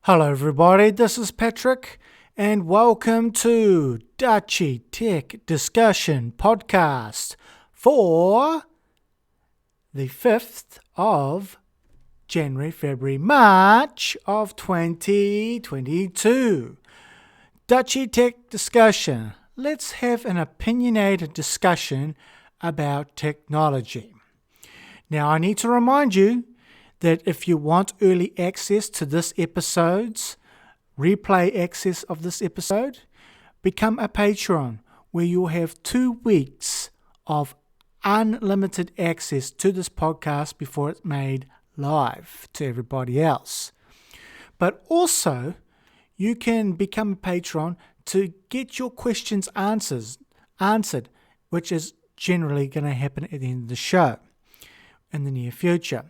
Hello everybody, this is Patrick and welcome to Dutchy Tech Discussion Podcast for the 5th of January, February, March of 2022. Dutchy Tech Discussion. Let's have an opinionated discussion about technology. Now I need to remind you that if you want early access to this episode's replay access of this episode, become a patron where you'll have 2 weeks of unlimited access to this podcast before it's made live to everybody else. But also, you can become a patron to get your questions answered, which is generally going to happen at the end of the show in the near future.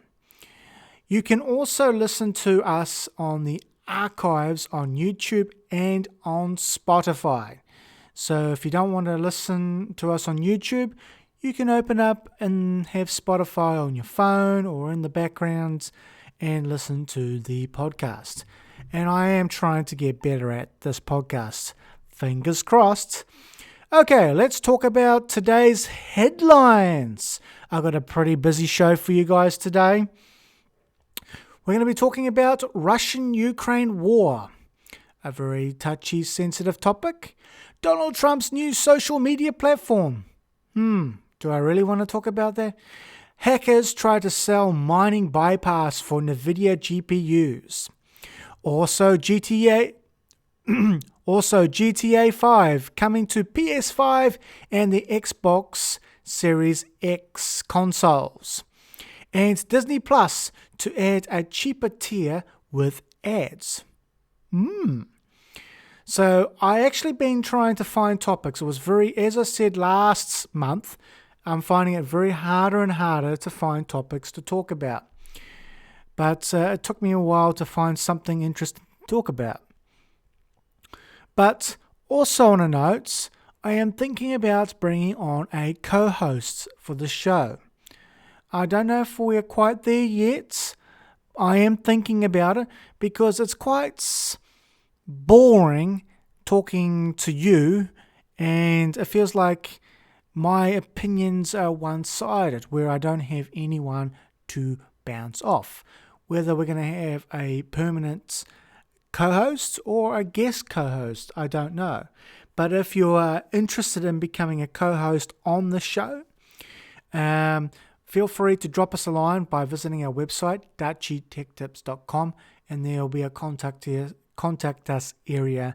You can also listen to us on the archives on YouTube and on Spotify. So if you don't want to listen to us on YouTube, you can open up and have Spotify on your phone or in the background and listen to the podcast. And I am trying to get better at this podcast. Fingers crossed. Okay, let's talk about today's headlines. I've got a pretty busy show for you guys today. We're going to be talking about Russian-Ukraine war, a very touchy, sensitive topic. Donald Trump's new social media platform. Do I really want to talk about that? Hackers try to sell mining bypass for Nvidia GPUs. Also GTA 5 coming to PS5 and the Xbox Series X consoles. And Disney Plus to add a cheaper tier with ads. So I actually been trying to find topics. It was as I said last month, I'm finding it very harder and harder to find topics to talk about. But it took me a while to find something interesting to talk about. But also on a note, I am thinking about bringing on a co-host for the show. I don't know if we're quite there yet. I am thinking about it because it's quite boring talking to you, and it feels like my opinions are one-sided where I don't have anyone to bounce off. Whether we're going to have a permanent co-host or a guest co-host, I don't know. But if you are interested in becoming a co-host on the show, feel free to drop us a line by visiting our website, dutchytechtips.com, and there will be a contact us area.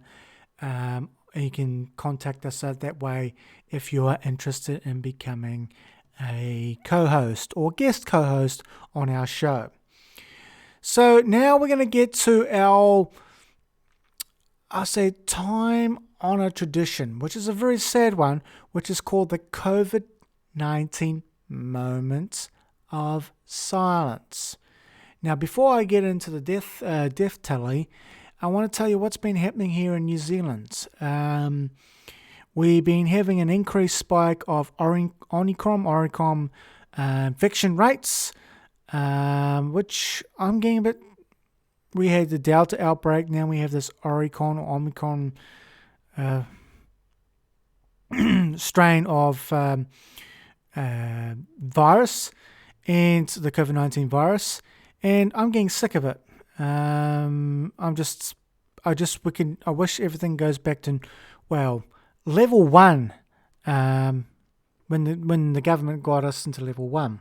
And you can contact us that way if you are interested in becoming a co-host or guest co-host on our show. So now we're going to get to our, time-honored tradition, which is a very sad one, which is called the COVID-19 moments of silence. Now, before I get into the death tally, I want to tell you what's been happening here in New Zealand. We've been having an increased spike of Omicron infection rates, which I'm getting a bit. We had the Delta outbreak, now we have this Omicron strain of virus, and the COVID-19 virus, and I'm getting sick of it. I wish everything goes back to, level 1, when the government got us into level 1.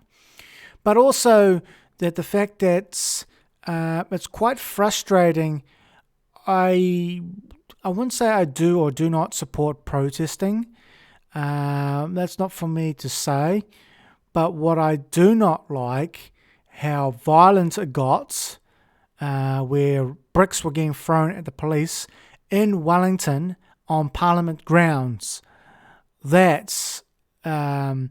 But also that the fact that it's quite frustrating. I wouldn't say I do or do not support protesting. That's not for me to say. But what I do not like, how violent it got, where bricks were getting thrown at the police in Wellington on Parliament grounds. That's and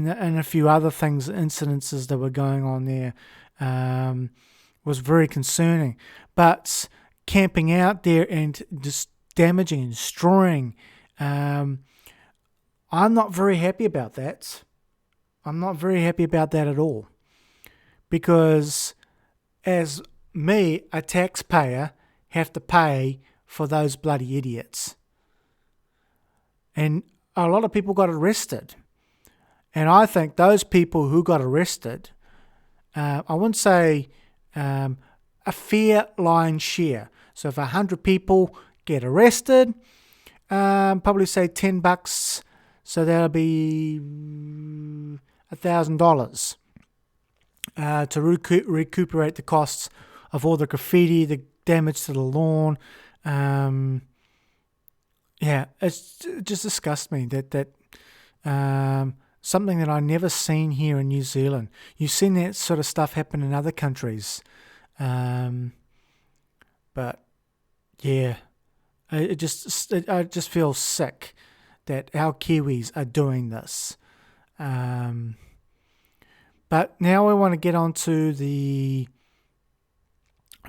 a few other things, incidences that were going on there, was very concerning. But camping out there and just damaging and destroying, I'm not very happy about that. I'm not very happy about that at all. Because as me, a taxpayer, have to pay for those bloody idiots. And a lot of people got arrested. And I think those people who got arrested, I wouldn't say a fair line share. So if 100 people get arrested, probably say $10, so that'll be $1,000 to recuperate the costs of all the graffiti, the damage to the lawn. It just disgusts me that something that I never seen here in New Zealand. You've seen that sort of stuff happen in other countries, but yeah, I just feel sick that our Kiwis are doing this. But now we want to get on to the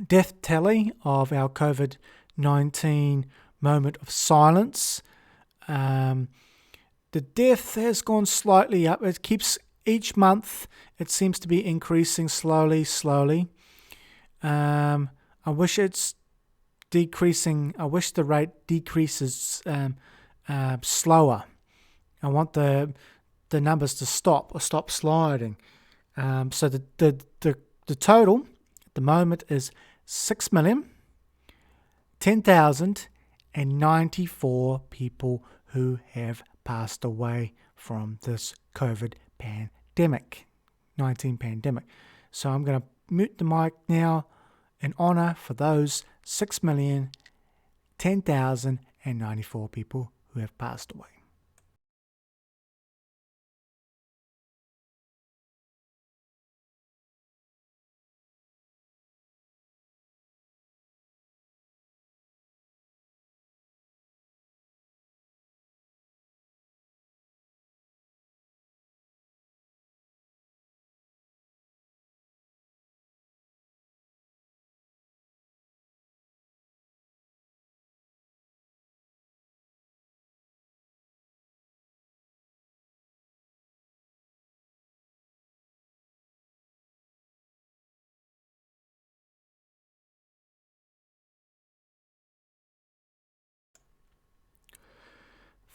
death tally of our COVID-19 moment of silence. The death has gone slightly up. It keeps each month. It seems to be increasing slowly. I wish it's decreasing. I wish the rate decreases slower. I want the numbers to stop sliding. So the total at the moment is 6,010,094 people who have passed away from this COVID-19 pandemic. So I'm going to mute the mic now in honor for those 6,010,094 people who have passed away.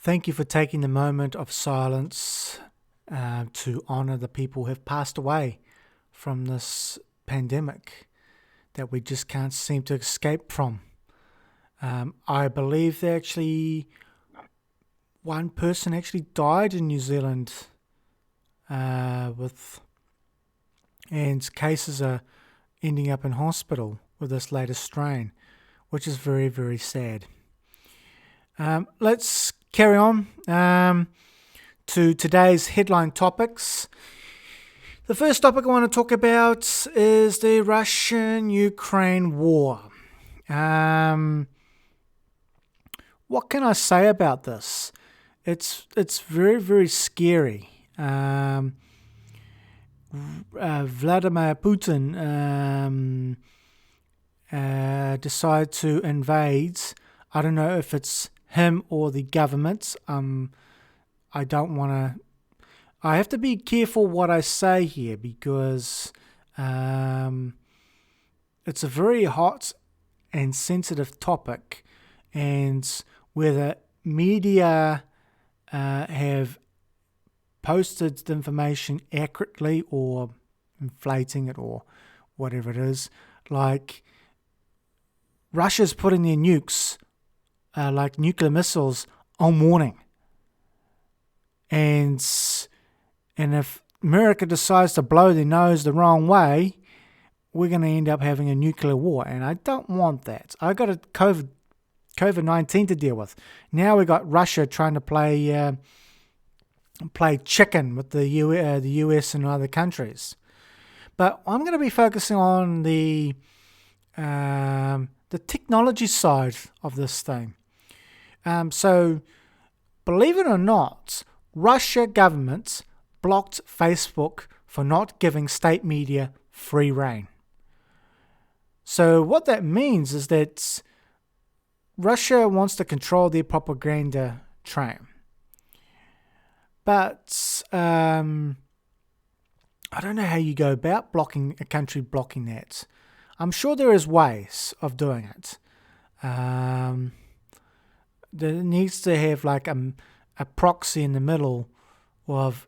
Thank you for taking the moment of silence to honor the people who have passed away from this pandemic that we just can't seem to escape from. I believe that actually one person actually died in New Zealand and cases are ending up in hospital with this latest strain, which is very, very sad. Let's carry on to today's headline topics. The first topic I want to talk about is the Russian-Ukraine war. What can I say about this? It's very, very scary. Vladimir Putin decided to invade. I don't know if it's him or the government. I don't want to. I have to be careful what I say here because it's a very hot and sensitive topic, and whether media have posted the information accurately or inflating it or whatever it is. Like Russia's putting their nukes, like nuclear missiles, on warning. And if America decides to blow their nose the wrong way, we're going to end up having a nuclear war. And I don't want that. I got a COVID-19 to deal with. Now we got Russia trying to play chicken with the US and other countries. But I'm going to be focusing on the technology side of this thing. So, believe it or not, Russia government blocked Facebook for not giving state media free rein. So what that means is that Russia wants to control their propaganda train. But I don't know how you go about blocking a country blocking that. I'm sure there is ways of doing it. There needs to have like a proxy in the middle of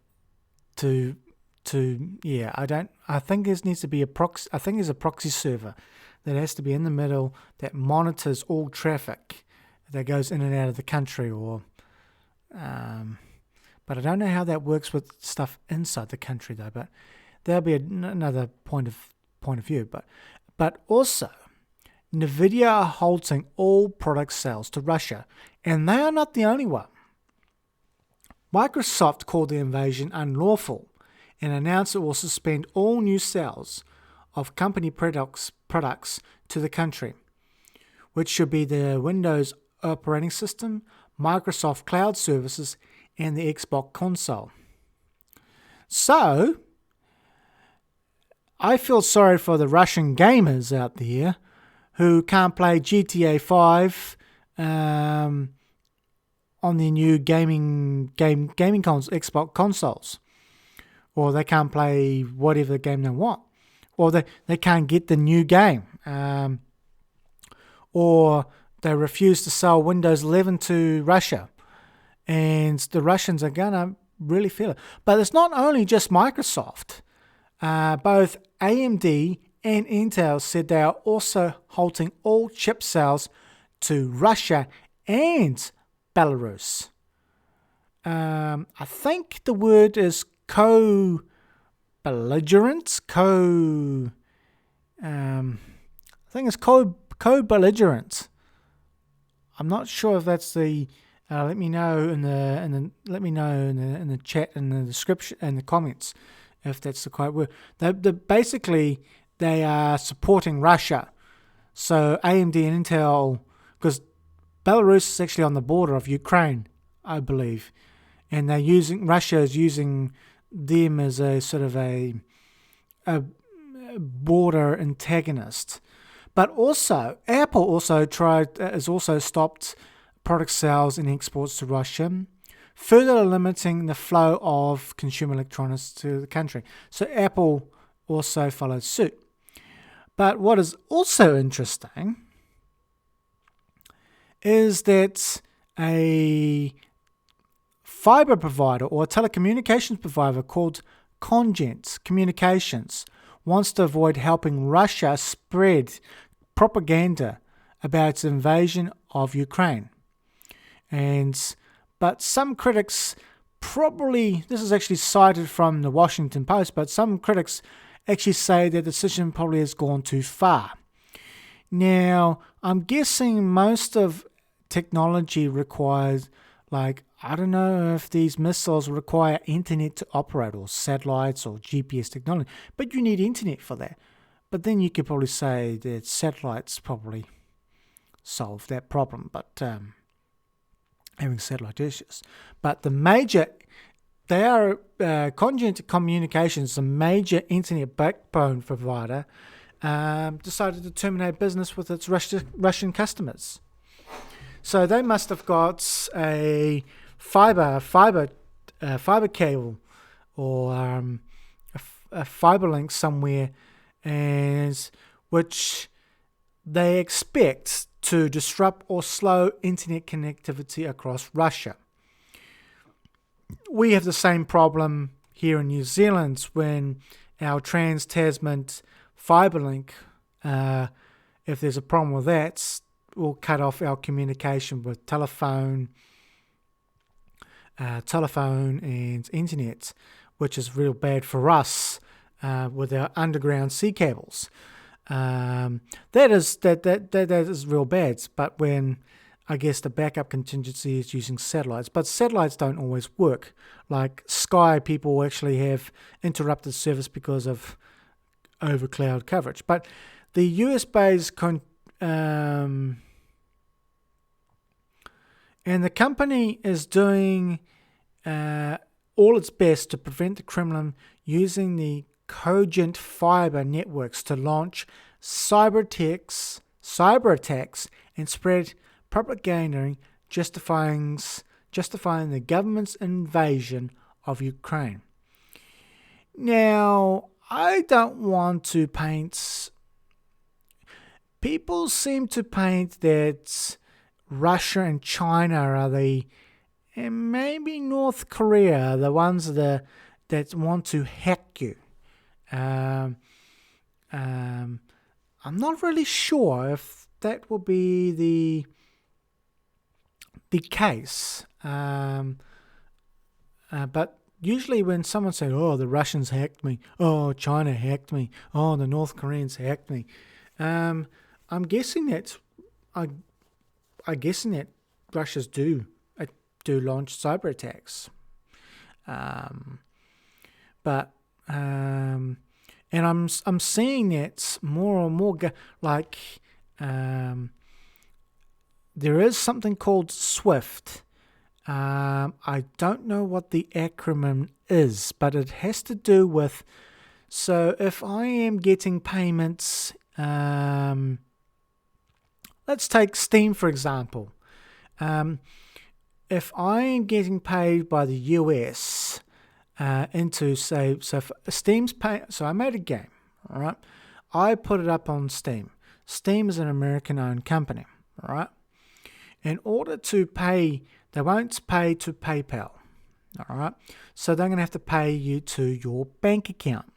to I think there needs to be a proxy. I think there's a proxy server that has to be in the middle that monitors all traffic that goes in and out of the country, but I don't know how that works with stuff inside the country though. But that'll be another point of view. But also, Nvidia are halting all product sales to Russia, and they are not the only one. Microsoft called the invasion unlawful and announced it will suspend all new sales of company products to the country, which should be the Windows operating system, Microsoft Cloud Services, and the Xbox console. So, I feel sorry for the Russian gamers out there who can't play GTA 5 on the new gaming Xbox consoles, or they can't play whatever game they want, or they can't get the new game, or they refuse to sell Windows 11 to Russia, and the Russians are gonna really feel it. But it's not only just Microsoft. Both AMD and Intel said they are also halting all chip sales to Russia and Belarus. I think the word is co-belligerent. I think it's co-belligerent. I'm not sure if that's the. Let me know in the chat, in the description, in the comments, if that's the correct word. Basically they are supporting Russia. So AMD and Intel, because Belarus is actually on the border of Ukraine, I believe, and Russia is using them as a sort of a border antagonist. But also, Apple has also stopped product sales and exports to Russia, further limiting the flow of consumer electronics to the country. So Apple also followed suit. But what is also interesting is that a fiber provider or a telecommunications provider called Cogent Communications wants to avoid helping Russia spread propaganda about its invasion of Ukraine. But some critics this is actually cited from the Washington Post, but some critics actually say the decision probably has gone too far. Now, I'm guessing most of technology requires, I don't know if these missiles require internet to operate, or satellites or GPS technology, but you need internet for that. But then you could probably say that satellites probably solve that problem, but having satellite dishes. But Cogent Communications, the major internet backbone provider, decided to terminate business with its Russian customers. So they must have got a fiber cable, or a fiber link somewhere, which they expect to disrupt or slow internet connectivity across Russia. We have the same problem here in New Zealand when our Trans-Tasman fiber link, if there's a problem with that, will cut off our communication with telephone and internet, which is real bad for us with our underground sea cables. That is real bad. But when I guess the backup contingency is using satellites, but satellites don't always work. Like Sky, people actually have interrupted service because of over cloud coverage. But the US-based and the company is doing all its best to prevent the Kremlin using the Cogent fiber networks to launch cyber attacks and spread propaganda justifying the government's invasion of Ukraine. Now, I don't want to paint people seem to paint that Russia and China are and maybe North Korea are the ones that want to hack you. Um, um, I'm not really sure if that will be the case. But usually when someone says, "Oh, the Russians hacked me," "Oh, China hacked me," "Oh, the North Koreans hacked me," I'm guessing I'm guessing that Russians do launch cyber attacks. Um, but and I'm seeing that more and more. Um, there is something called SWIFT. I don't know what the acronym is, but it has to do with. So if I am getting payments, let's take Steam for example. If I am getting paid by the US into say, so Steam's pay. So I made a game, all right. I put it up on Steam. Steam is an American-owned company, all right. In order to pay, they won't pay to PayPal, all right. So they're going to have to pay you to your bank account.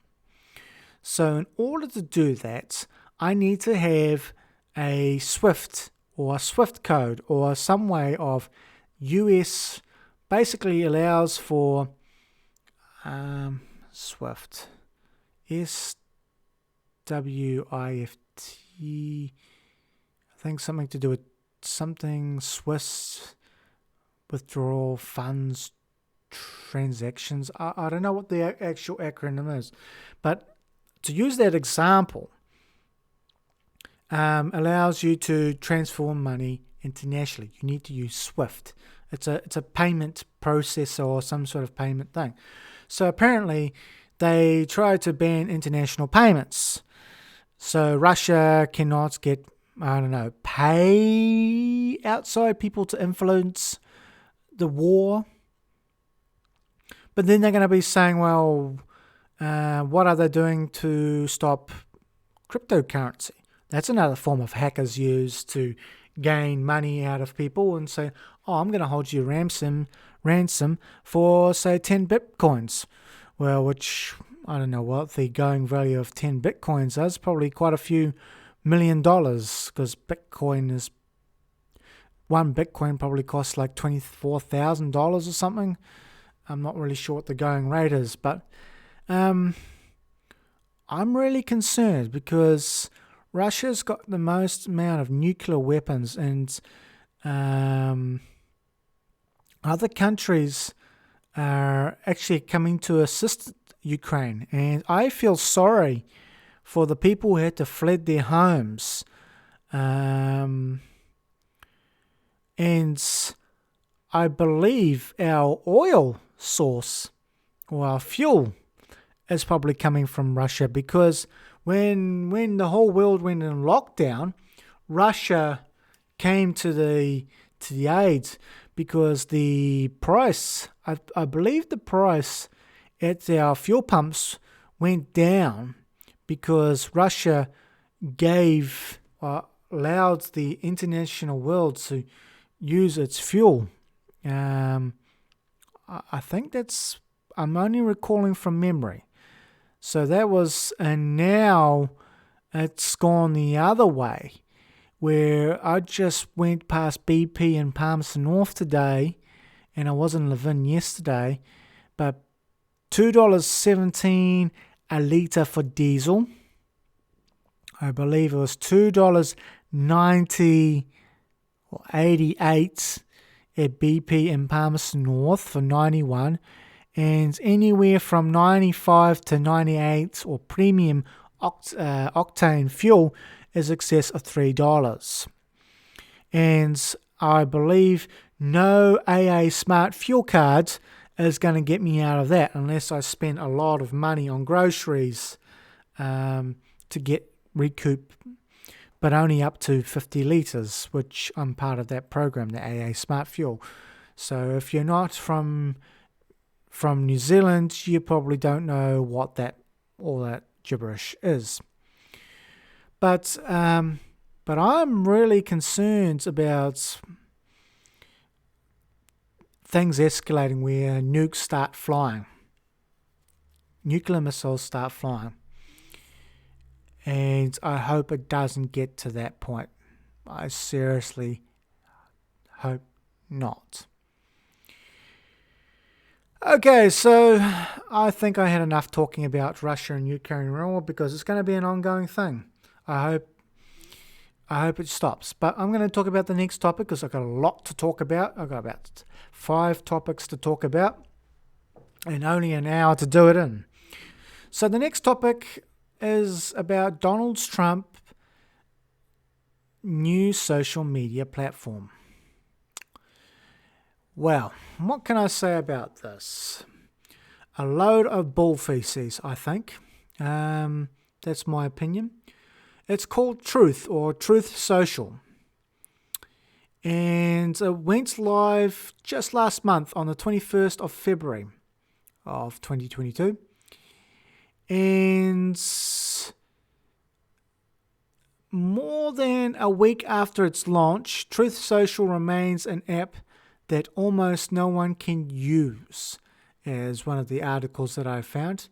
So in order to do that, I need to have a SWIFT or a SWIFT code or some way of US basically allows for SWIFT, SWIFT, I think something to do with something Swiss withdrawal funds transactions. I don't know what the actual acronym is, but to use that example, allows you to transfer money internationally. You need to use SWIFT. It's a payment processor or some sort of payment thing. So apparently they try to ban international payments. So Russia cannot get, pay outside people to influence the war. But then they're going to be saying, well, what are they doing to stop cryptocurrency? That's another form of hackers use to gain money out of people and say, oh, I'm going to hold you ransom for, say, 10 bitcoins. Well, which, I don't know what the going value of 10 bitcoins is, probably quite a few $1 million, because one bitcoin probably costs like $24,000 or something. I'm not really sure what the going rate is, but I'm really concerned because Russia's got the most amount of nuclear weapons, and other countries are actually coming to assist Ukraine. And I feel sorry for the people who had to fled their homes. And I believe our oil source or our fuel is probably coming from Russia, because when the whole world went in lockdown, Russia came to the aid, because the price, I believe the price at our fuel pumps went down because Russia allowed the international world to use its fuel. I think I'm only recalling from memory. So that was, and now it's gone the other way, where I just went past BP in Palmerston North today, and I was in Levin yesterday, but $2.17 a litre for diesel. I believe it was $2.90 or 88 at BP in Palmerston North for 91, and anywhere from 95 to 98 or premium octane fuel is excess of $3. And I believe no AA Smart Fuel Cards is going to get me out of that unless I spend a lot of money on groceries to get recoup, but only up to 50 litres, which I'm part of that program, the AA Smart Fuel. So if you're not from New Zealand, you probably don't know what all that gibberish is. But But I'm really concerned about things escalating where nukes start flying. Nuclear missiles start flying. And I hope it doesn't get to that point. I seriously hope not. Okay, so I think I had enough talking about Russia and Ukraine war because it's going to be an ongoing thing. I hope it stops. But I'm going to talk about the next topic because I've got a lot to talk about. I've got about 5 topics to talk about and only an hour to do it in. So the next topic is about Donald Trump's new social media platform. Well, what can I say about this? A load of bull feces, I think. That's my opinion. It's called Truth or Truth Social. And it went live just last month on the 21st of February of 2022. And more than a week after its launch, Truth Social remains an app that almost no one can use, as one of the articles that I found.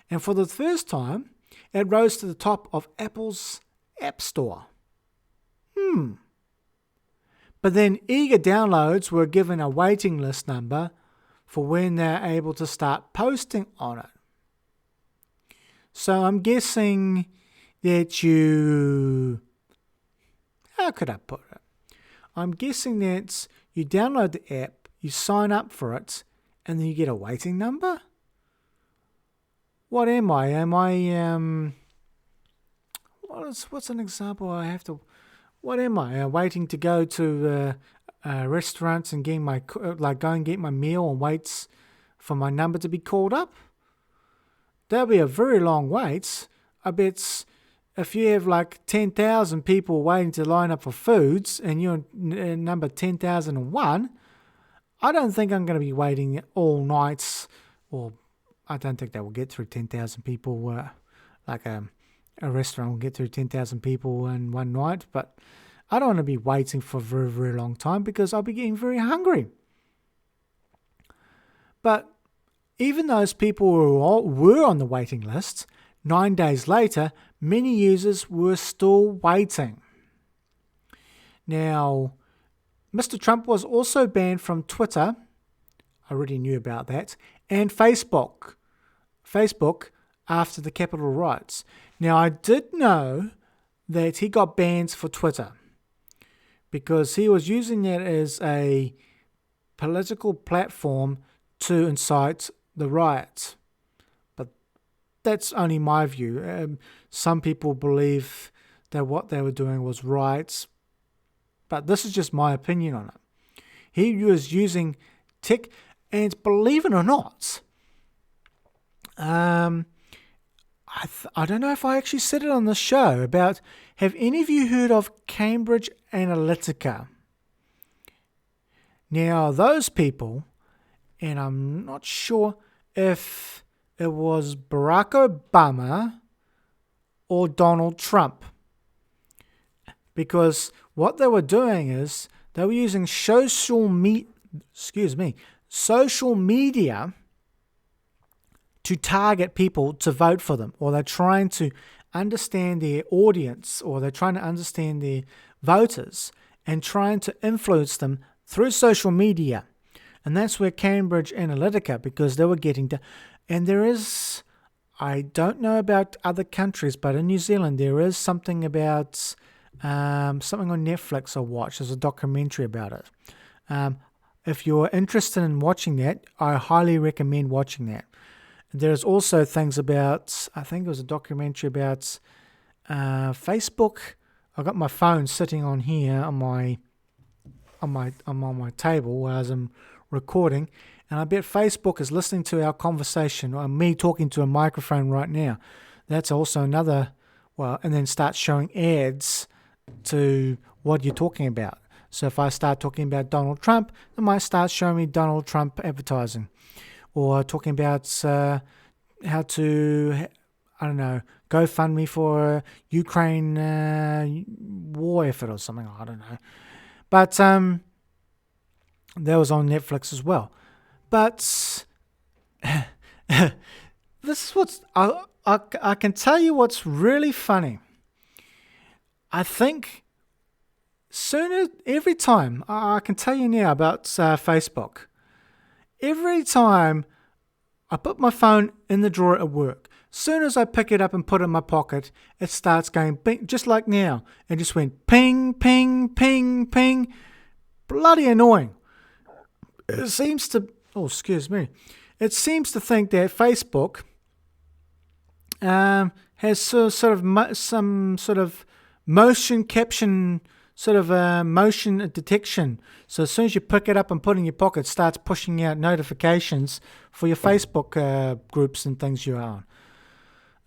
And for the first time, it rose to the top of Apple's App Store. But then eager downloads were given a waiting list number for when they're able to start posting on it. So I'm guessing that how could I put it? I'm guessing that you download the app, you sign up for it, and then you get a waiting number? What am I? What's an example what am I? Waiting to go to restaurants and go and get my meal and wait for my number to be called up? That'll be a very long wait. I bet if you have like 10,000 people waiting to line up for foods and you're number 10,001, I don't think I'm going to be waiting all nights, or I don't think they will get through 10,000 people. Like a restaurant will get through 10,000 people in one night, but I don't want to be waiting for a very, very long time because I'll be getting very hungry. But even those people who were on the waiting list, 9 days later, many users were still waiting. Now, Mr. Trump was also banned from Twitter, I already knew about that, and Facebook after the Capitol riots. Now, I did know that he got banned for Twitter because he was using that as a political platform to incite the riots. But that's only my view. Some people believe that what they were doing was riots, but this is just my opinion on it. He was using tech, and believe it or not, I don't know if I actually said it on the show about, have any of you heard of Cambridge Analytica? Now, those people, and I'm not sure if it was Barack Obama or Donald Trump, because what they were doing is they were using social media to target people to vote for them, or they're trying to understand their audience, or they're trying to understand their voters and trying to influence them through social media. And that's where Cambridge Analytica, because they were getting to, and there is, I don't know about other countries, but in New Zealand there is something about something on Netflix I watched. There's a documentary about it. If you're interested in watching that, I highly recommend watching that. There's also things about, I think it was a documentary about Facebook. I've got my phone sitting on here on my table as I'm recording, and I bet Facebook is listening to our conversation, or me talking to a microphone right now. That's also another, and then start showing ads to what you're talking about. So if I start talking about Donald Trump, they might start showing me Donald Trump go GoFundMe for a Ukraine war effort or something. I don't know. But that was on Netflix as well. But this is what's... I can tell you what's really funny. I think every time, I can tell you now about Facebook. Every time I put my phone in the drawer at work, soon as I pick it up and put it in my pocket, it starts going ping, just like now. It just went ping, ping, ping, ping. Bloody annoying. It seems to... Oh, excuse me. It seems to think that Facebook has some sort of motion caption, motion detection. So as soon as you pick it up and put it in your pocket, it starts pushing out notifications for your Facebook groups and things you're on.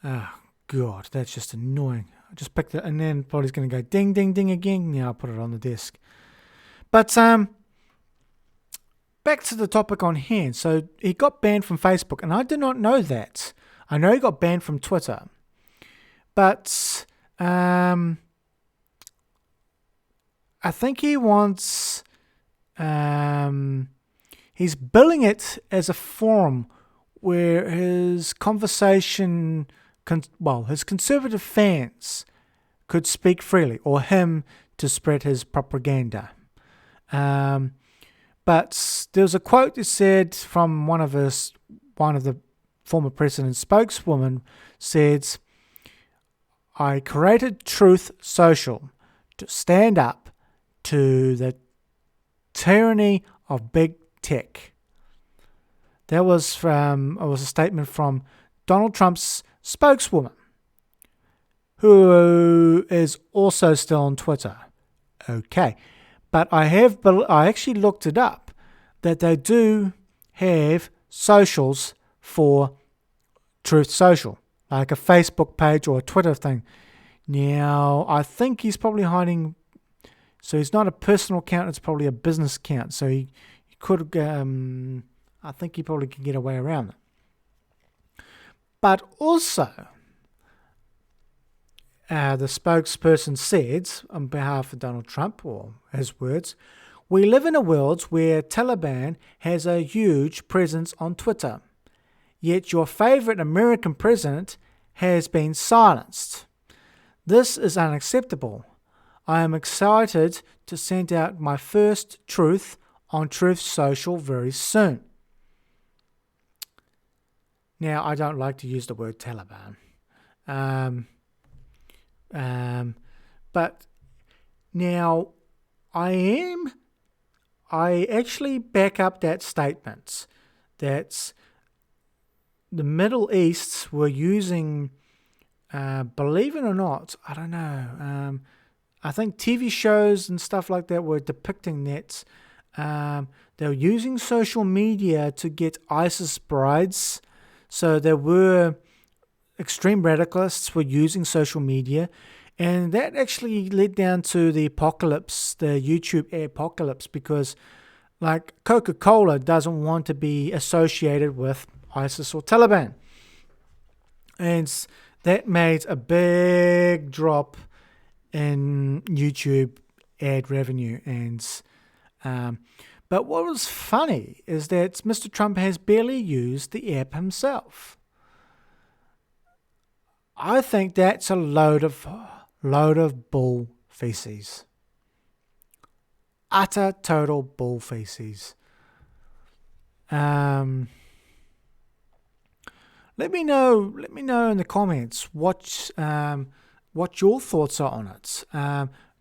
Oh, God, that's just annoying. I just picked it, and then probably going to go ding, ding, ding again. Now I'll put it on the desk. But back to the topic on hand. So he got banned from Facebook, and I did not know that. I know he got banned from Twitter. But I think he wants... he's billing it as a forum where his conversation... his conservative fans could speak freely, or him to spread his propaganda. But there was a quote that said from one of the former president's spokeswoman said, "I created Truth Social to stand up to the tyranny of big tech." That was a statement from Donald Trump's spokeswoman, who is also still on Twitter. Okay. But I actually looked it up, that they do have socials for Truth Social, like a Facebook page or a Twitter thing. Now, I think he's probably hiding, so it's not a personal account, it's probably a business account. So he could, I think he probably could get away around it. But also, the spokesperson said, on behalf of Donald Trump, or his words, "We live in a world where Taliban has a huge presence on Twitter, yet your favorite American president has been silenced. This is unacceptable. I am excited to send out my first truth on Truth Social very soon." Now, I don't like to use the word Taliban. But now I actually back up that statement that the Middle East were using, believe it or not, I don't know, I think TV shows and stuff like that were depicting that they were using social media to get ISIS brides. So there were extreme radicalists were using social media, and that actually led down to the apocalypse, the YouTube apocalypse, because like Coca-Cola doesn't want to be associated with ISIS or Taliban. And that made a big drop in YouTube ad revenue. And but what was funny is that Mr. Trump has barely used the app himself. I think that's a load of bull feces. Utter total bull feces. Let me know in the comments what your thoughts are on it.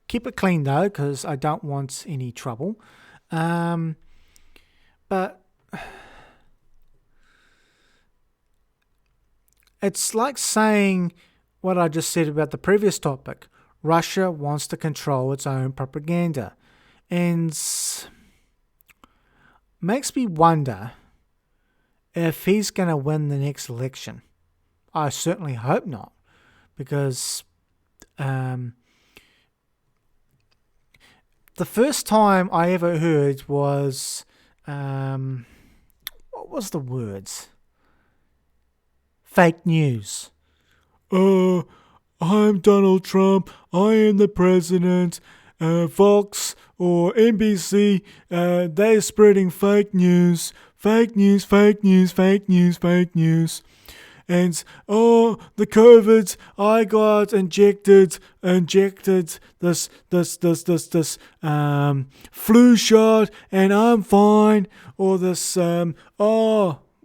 Keep it clean though, because I don't want any trouble. But it's like saying what I just said about the previous topic. Russia wants to control its own propaganda, and makes me wonder if he's going to win the next election. I certainly hope not, because the first time I ever heard was, what was the words? Fake news. uh, I'm Donald Trump, I am the president, Fox or NBC, they're spreading fake news, fake news, fake news, fake news, fake news. And the COVID, I got injected this flu shot, and I'm fine. Or this what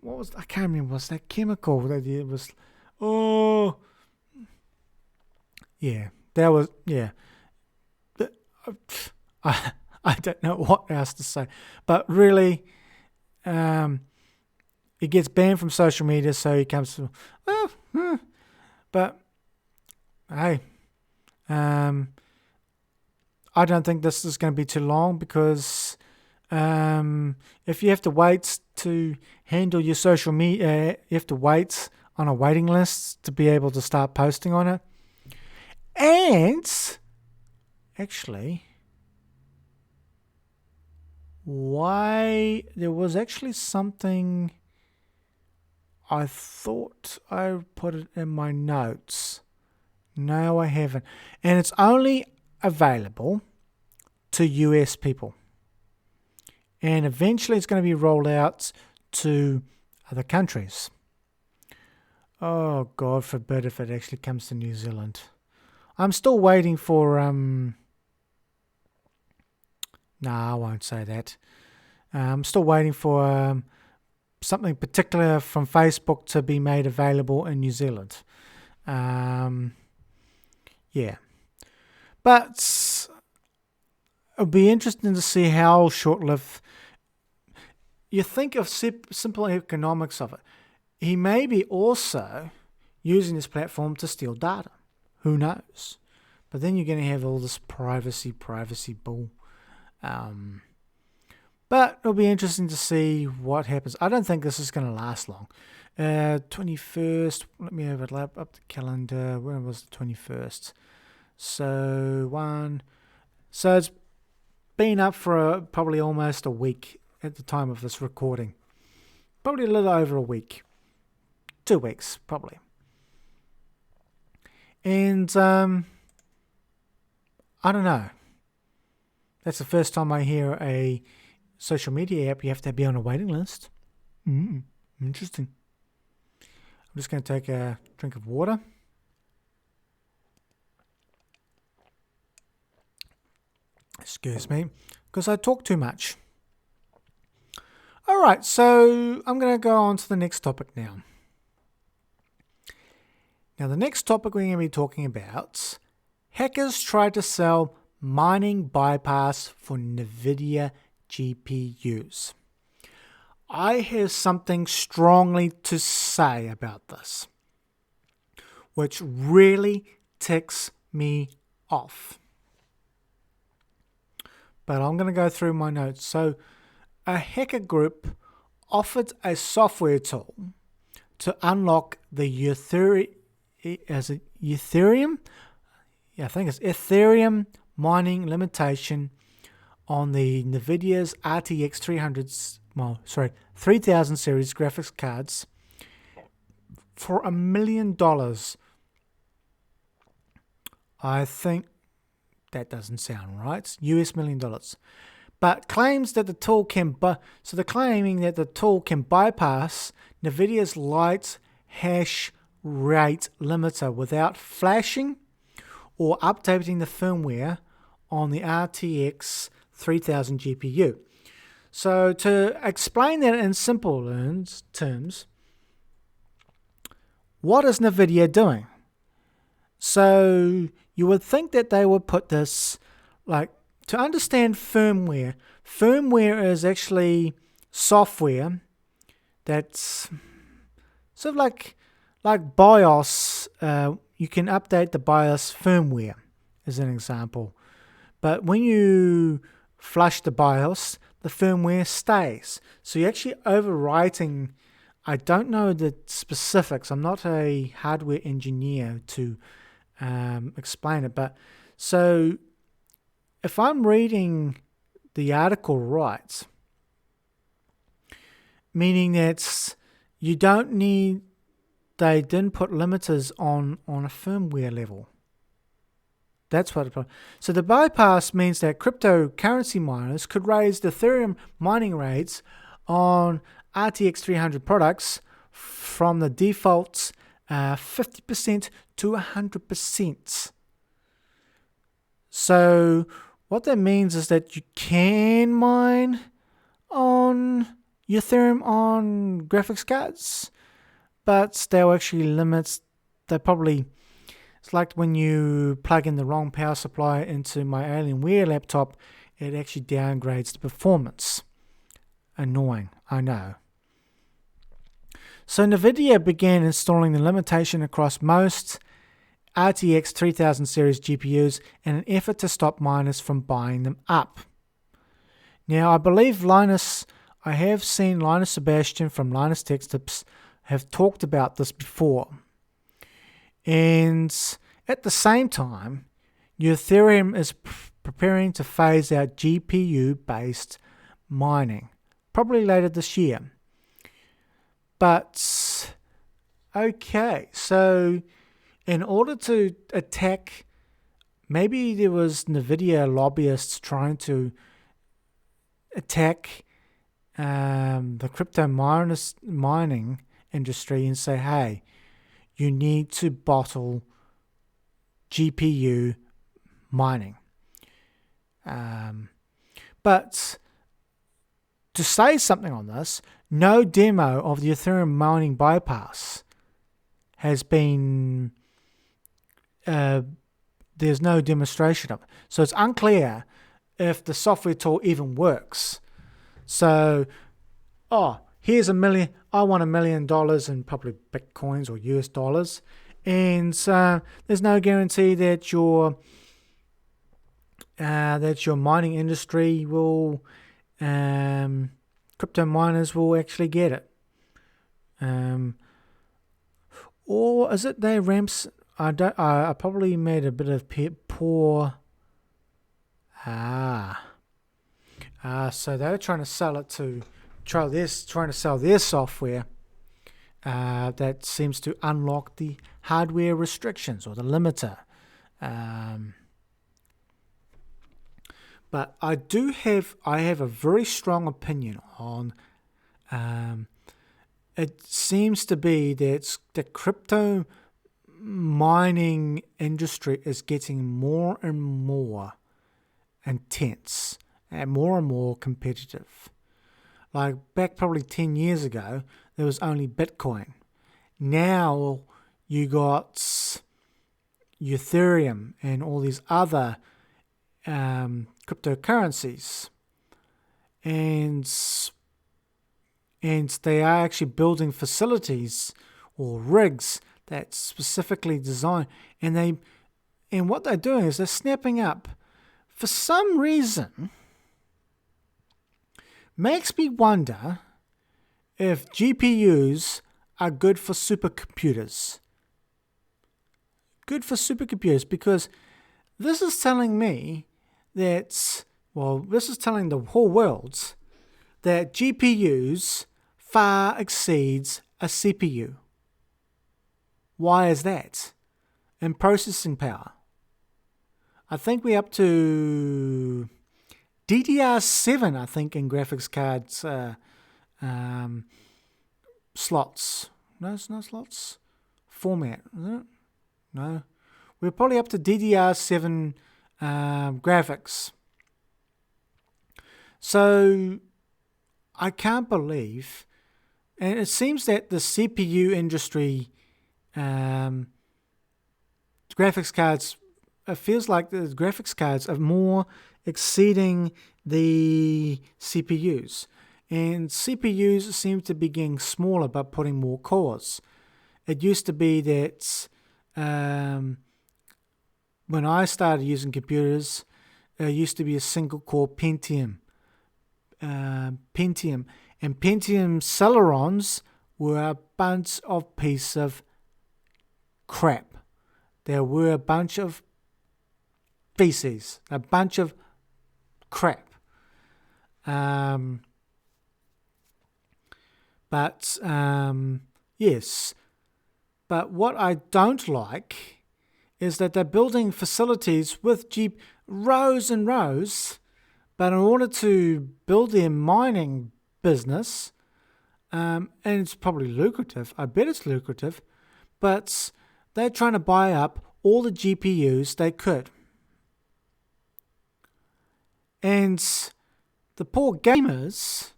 was, I can't remember, what's that chemical that it was? Oh, yeah, that was, yeah. I I don't know what else to say, but really, um, he gets banned from social media, so he comes to, but hey, um, I don't think this is going to be too long because if you have to wait to handle your social media, you have to wait on a waiting list to be able to start posting on it. And actually, why there was actually something I thought I put it in my notes. No, I haven't. And it's only available to US people. And eventually it's going to be rolled out to other countries. Oh, God forbid if it actually comes to New Zealand. I'm still waiting for, no, I won't say that. I'm still waiting for something particular from Facebook to be made available in New Zealand. Yeah. But it'll be interesting to see how short-lived. You think of simple economics of it. He may be also using this platform to steal data. Who knows? But then you're going to have all this privacy bull. But it'll be interesting to see what happens. I don't think this is going to last long. 21st, let me overlap up the calendar. When was the 21st? So it's been up for probably almost a week at the time of this recording. Probably a little over a week. 2 weeks, probably. And I don't know. That's the first time I hear a social media app you have to be on a waiting list. Interesting. I'm just going to take a drink of water. Excuse me, because I talk too much. All right, so I'm going to go on to the next topic now. Now, the next topic we're going to be talking about, hackers try to sell mining bypass for Nvidia GPUs. I have something strongly to say about this, which really ticks me off. But I'm going to go through my notes. So, a hacker group offered a software tool to unlock the Ethereum mining limitation on the Nvidia's RTX 3000 series graphics cards for $1 million. I think that doesn't sound right. US $1 million. But claims that the tool can they're claiming that the tool can bypass Nvidia's light hash rate limiter without flashing or updating the firmware on the RTX 3000 GPU. So to explain that in simple terms, what is Nvidia doing? So you would think that they would put this, like, to understand firmware. Firmware is actually software that's sort of like BIOS. You can update the BIOS firmware, as an example. But when you flush the BIOS, the firmware stays. So you're actually overwriting. I don't know the specifics. I'm not a hardware engineer to explain it. But so if I'm reading the article right, meaning that you don't need they didn't put limiters on a firmware level. That's what it. So the bypass means that cryptocurrency miners could raise the Ethereum mining rates on RTX 300 products from the default's 50% to 100%. So what that means is that you can mine on your Ethereum on graphics cards, but they'll actually limit. It's like when you plug in the wrong power supply into my Alienware laptop, it actually downgrades the performance. Annoying, I know. So Nvidia began installing the limitation across most RTX 3000 series GPUs in an effort to stop miners from buying them up. Now, I believe I have seen Linus Sebastian from Linus Tech Tips have talked about this before. And at the same time, Ethereum is preparing to phase out GPU-based mining, probably later this year. But, okay, so in order to attack, maybe there was Nvidia lobbyists trying to attack the crypto mining industry and say, hey, you need to bottle GPU mining. But to say something on this, no demo of the Ethereum mining bypass has been, there's no demonstration of it. So it's unclear if the software tool even works. So, here's $1 million. I want $1 million in probably Bitcoins or US dollars. And there's no guarantee that your mining industry will, crypto miners will actually get it. Or is it their ramps? I probably made a bit of poor. So they were trying to sell it to trying to sell their software that seems to unlock the hardware restrictions or the limiter. But I have a very strong opinion on. It seems to be that the crypto mining industry is getting more and more intense and more competitive. Like back probably 10 years ago, there was only Bitcoin. Now you got Ethereum and all these other cryptocurrencies. And they are actually building facilities or rigs that's specifically designed. And what they're doing is they're snapping up. For some reason, makes me wonder if GPUs are good for supercomputers. Good for supercomputers because this is telling me this is telling the whole world that GPUs far exceeds a CPU. Why is that? In processing power. I think we're up to DDR7, I think, in graphics cards slots. No, it's not slots. Format, isn't it? No. We're probably up to DDR7 graphics. So I can't believe, and it seems that the CPU industry, graphics cards, it feels like the graphics cards are more exceeding the CPUs. And CPUs seem to be getting smaller but putting more cores. It used to be that when I started using computers, it used to be a single core Pentium. And Pentium Celerons were a bunch of piece of crap. There were a bunch of feces, a bunch of crap. Yes, But what I don't like is that they're building facilities with rows and rows, but in order to build their mining business, and it's probably lucrative, I bet it's lucrative, but they're trying to buy up all the GPUs they could. And the poor gamers,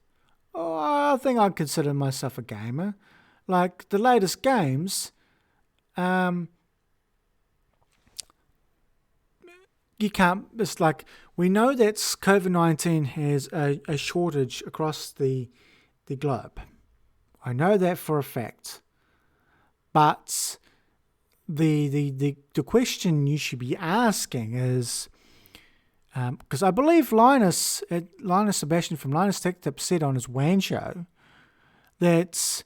I think I'd consider myself a gamer. Like the latest games, you can't, it's like, we know that COVID-19 has a shortage across the globe. I know that for a fact. But the question you should be asking is, because I believe Linus Sebastian from Linus Tech Tip said on his WAN show that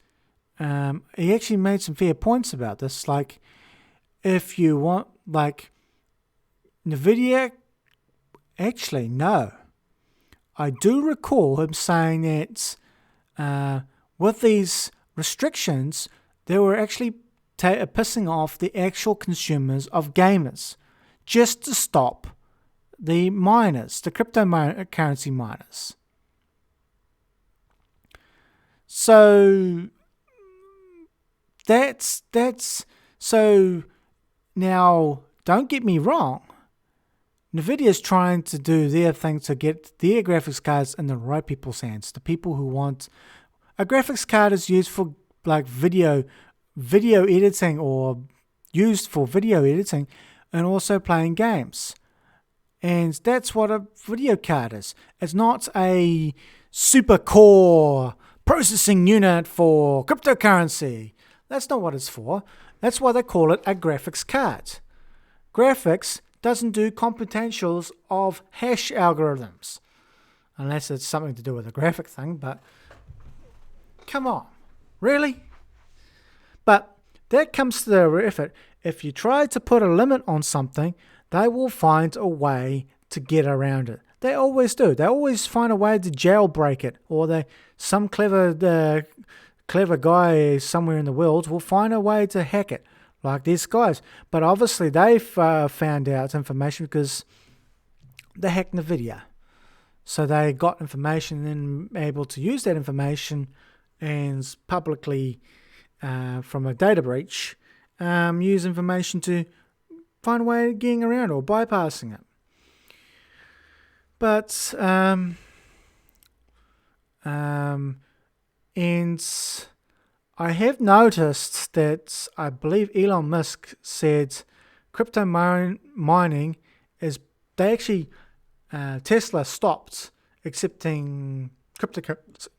he actually made some fair points about this. Like, if you want, like, Nvidia, actually, no. I do recall him saying that with these restrictions, they were actually pissing off the actual consumers of gamers just to stop the miners, the cryptocurrency miners. So that's so now, don't get me wrong. Nvidia is trying to do their thing to get their graphics cards in the right people's hands. The people who want a graphics card is used for like video editing, or used for video editing and also playing games. And that's what a video card is. It's not a super core processing unit for cryptocurrency. That's not what it's for. That's why they call it a graphics card. Graphics doesn't do computationals of hash algorithms, unless it's something to do with a graphic thing, but come on, really? But that comes to the effort. If you try to put a limit on something, they will find a way to get around it. They always do. They always find a way to jailbreak it, or some clever guy somewhere in the world will find a way to hack it, like these guys. But obviously they've found out information because they hacked Nvidia. So they got information and then able to use that information and publicly, from a data breach, use information to find a way of getting around or bypassing it. But and I have noticed that I believe Elon Musk said crypto mining is, they actually, Tesla stopped accepting cryptocurrency.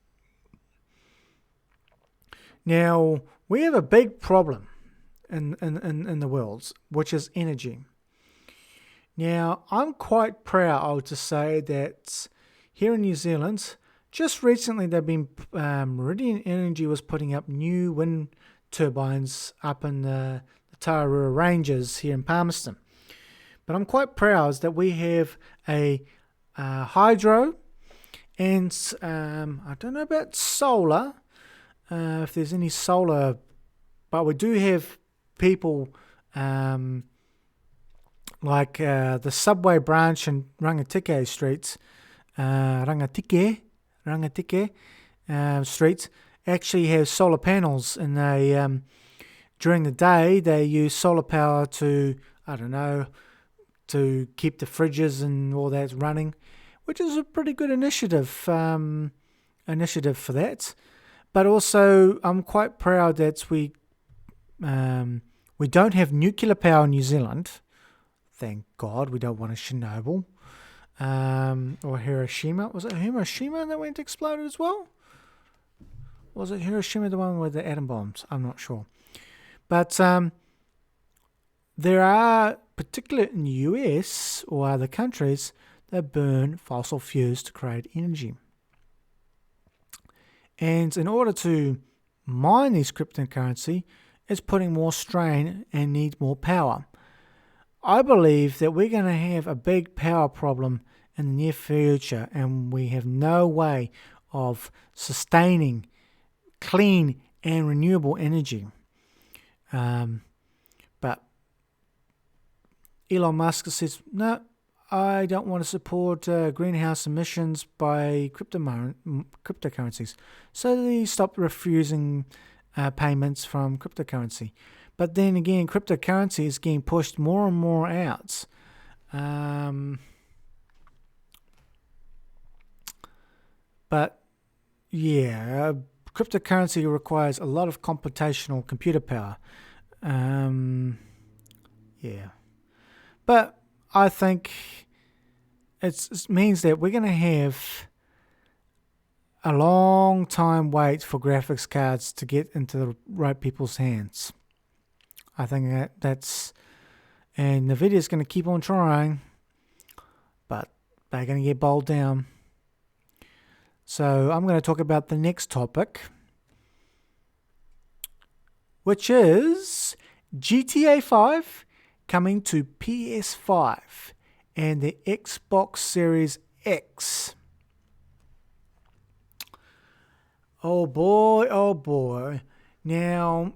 Now, we have a big problem in the world, which is energy. Now, I'm quite proud to say that here in New Zealand, just recently they've been, Meridian Energy was putting up new wind turbines up in the Tararua Ranges here in Palmerston. But I'm quite proud that we have a hydro, and I don't know about solar, if there's any solar, but we do have people like the subway branch in Rangatike Street, Rangatike Street, actually have solar panels, and they during the day they use solar power to, I don't know, to keep the fridges and all that running, which is a pretty good initiative for that. But also, I'm quite proud that we don't have nuclear power in New Zealand. Thank God, we don't want a Chernobyl or Hiroshima. Was it Hiroshima that went exploded as well? Was it Hiroshima, the one with the atom bombs? I'm not sure. But there are, particularly in the US or other countries, that burn fossil fuels to create energy. And in order to mine these cryptocurrency, it's putting more strain and needs more power. I believe that we're going to have a big power problem in the near future, and we have no way of sustaining clean and renewable energy. But Elon Musk says, no, I don't want to support greenhouse emissions by cryptocurrencies. So they stopped refusing payments from cryptocurrency. But then again, cryptocurrency is getting pushed more and more out. But yeah, cryptocurrency requires a lot of computational computer power. Yeah. But I think it means that we're going to have a long time wait for graphics cards to get into the right people's hands. I think that's... And Nvidia's going to keep on trying, but they're going to get bowled down. So I'm going to talk about the next topic, which is GTA 5 coming to PS5 and the Xbox Series X. Oh boy. Now,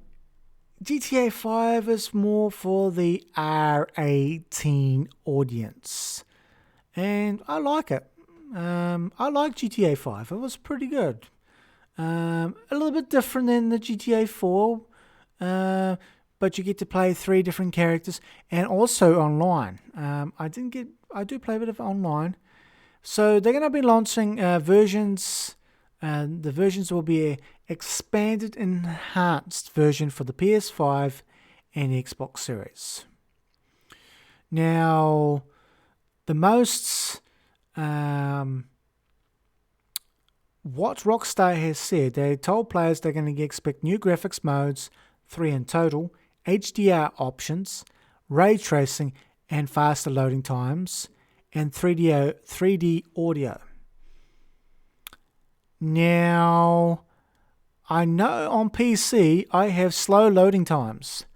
GTA 5 is more for the R18 audience. And I like it. I like GTA 5. It was pretty good. A little bit different than the GTA 4. But you get to play 3 different characters and also online. I do play a bit of online. So they're going to be launching versions. The versions will be an expanded, enhanced version for the PS5 and Xbox Series. Now, the most... what Rockstar has said, they told players they're going to expect new graphics modes, 3 in total, HDR options, ray tracing and faster loading times, and 3D audio. Now, I know on PC I have slow loading times,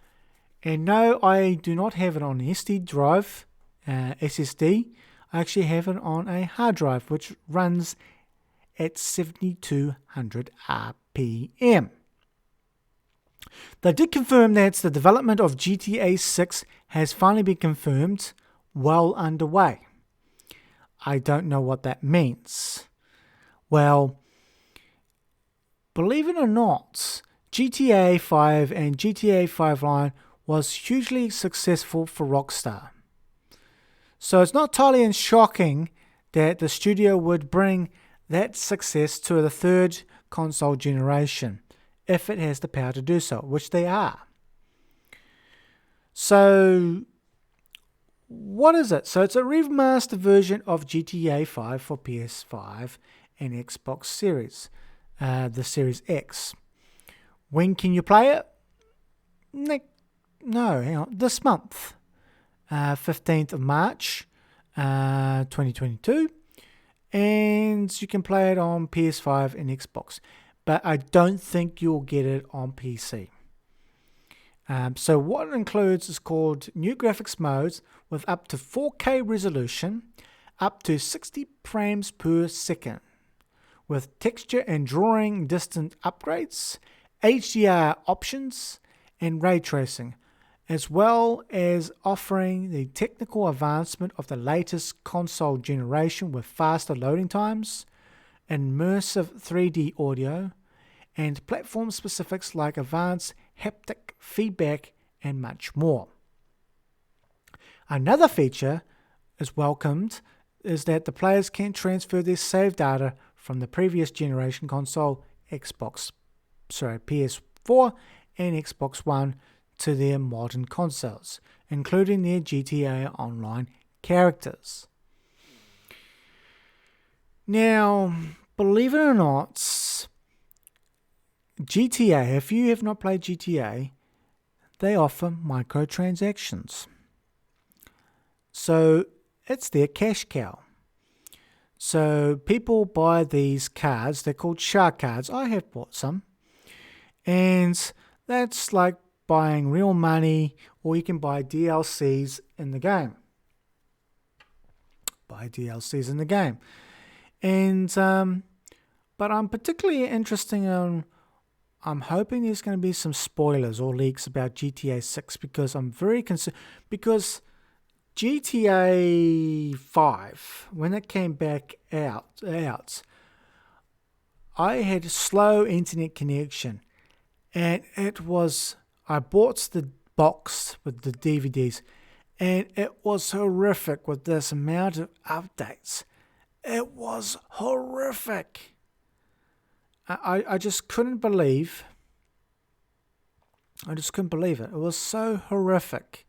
and no, I do not have it on SD drive, SSD. I actually have it on a hard drive, which runs at 7200 RPM. They did confirm that the development of GTA 6 has finally been confirmed, well underway. I don't know what that means. Well, believe it or not, GTA 5 and GTA 5 Line was hugely successful for Rockstar. So it's not totally shocking that the studio would bring that success to the third console generation, if it has the power to do so, which they are. So, what is it? So it's a remastered version of GTA 5 for PS5 and Xbox Series, the Series X. When can you play it? No, hang on. This month, 15th of March, 2022. And you can play it on PS5 and Xbox. But I don't think you'll get it on PC. So what it includes is called new graphics modes with up to 4K resolution, up to 60 frames per second, with texture and drawing distance upgrades, HDR options, and ray tracing, as well as offering the technical advancement of the latest console generation with faster loading times, immersive 3D audio, and platform specifics like advanced haptic feedback and much more. Another feature is welcomed is that the players can transfer their save data from the previous generation console, PS4 and Xbox One, to their modern consoles, including their GTA Online characters. Now, believe it or not, GTA, if you have not played GTA, they offer microtransactions. So it's their cash cow. So people buy these cards, they're called shark cards. I have bought some. And that's like buying real money, or you can buy DLCs in the game. And but I'm particularly interested in I'm hoping there's going to be some spoilers or leaks about GTA 6 because I'm very concerned. Because GTA 5, when it came back out, I had a slow internet connection, and I bought the box with the DVDs, and it was horrific with this amount of updates. It was horrific. I just couldn't believe. I just couldn't believe it. It was so horrific.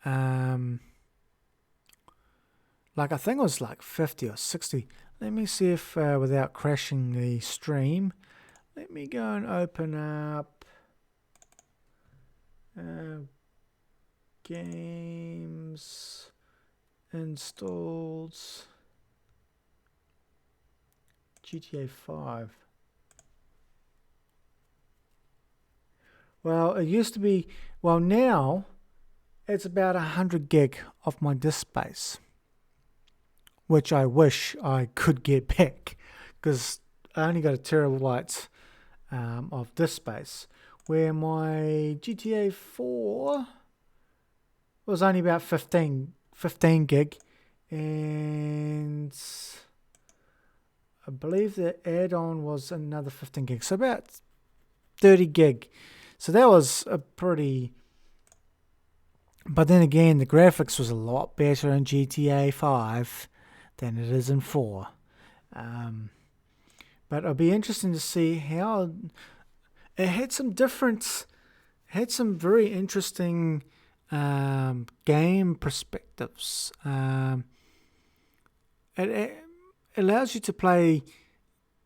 Like I think it was like 50 or 60. Let me see if without crashing the stream. Let me go and open up games installed GTA 5. Well, it used to be, well, now it's about 100 gig of my disk space, which I wish I could get back because I only got a terabyte of disk space, where my GTA 4 was only about 15 gig, and I believe the add-on was another 15 gig, so about 30 gig. So that was a pretty... But then again, the graphics was a lot better in GTA 5 than it is in 4. But it'll be interesting to see how... It had some very interesting game perspectives. It allows you to play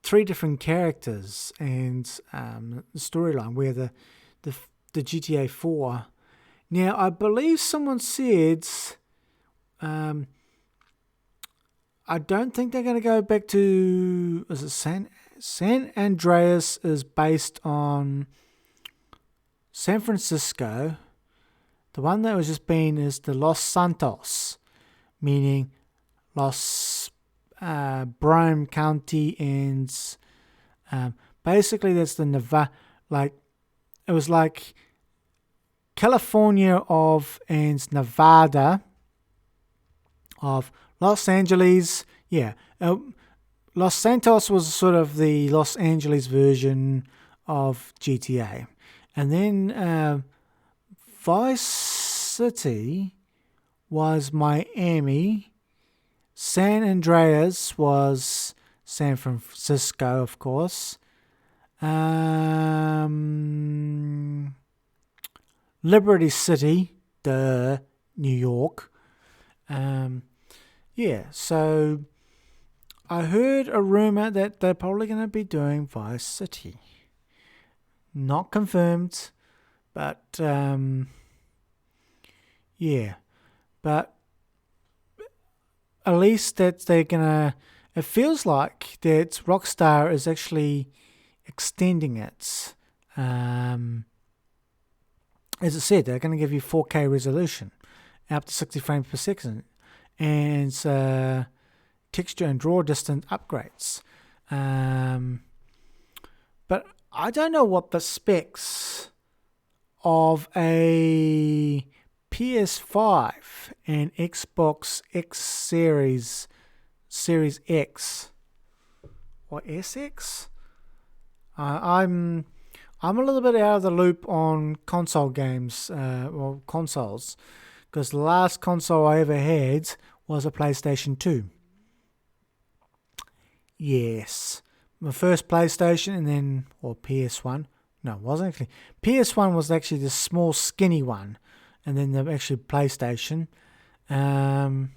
3 different characters and the storyline, where the GTA 4. Now, I believe someone said, I don't think they're going to go back to, is it San Andreas is based on San Francisco. The one that was just been is the Los Santos, meaning Los Brome County, and basically that's the Nevada, like, it was like California and Nevada of Los Angeles. Yeah. Los Santos was sort of the Los Angeles version of GTA. And then Vice City was Miami. San Andreas was San Francisco, of course. Liberty City, New York. Yeah, so I heard a rumor that they're probably going to be doing Vice City. Not confirmed, but yeah. But at least that they're going to... It feels like that Rockstar is actually extending it. As I said, they're going to give you 4K resolution, up to 60 frames per second, and texture and draw distance upgrades. But I don't know what the specs of a PS5 and Xbox X Series X or SX. I'm a little bit out of the loop on console games, or consoles, because the last console I ever had was a PlayStation 2. Yes. My first PlayStation, and then, or PS1. No, it wasn't actually. PS1 was actually the small, skinny one, and then the actual PlayStation. And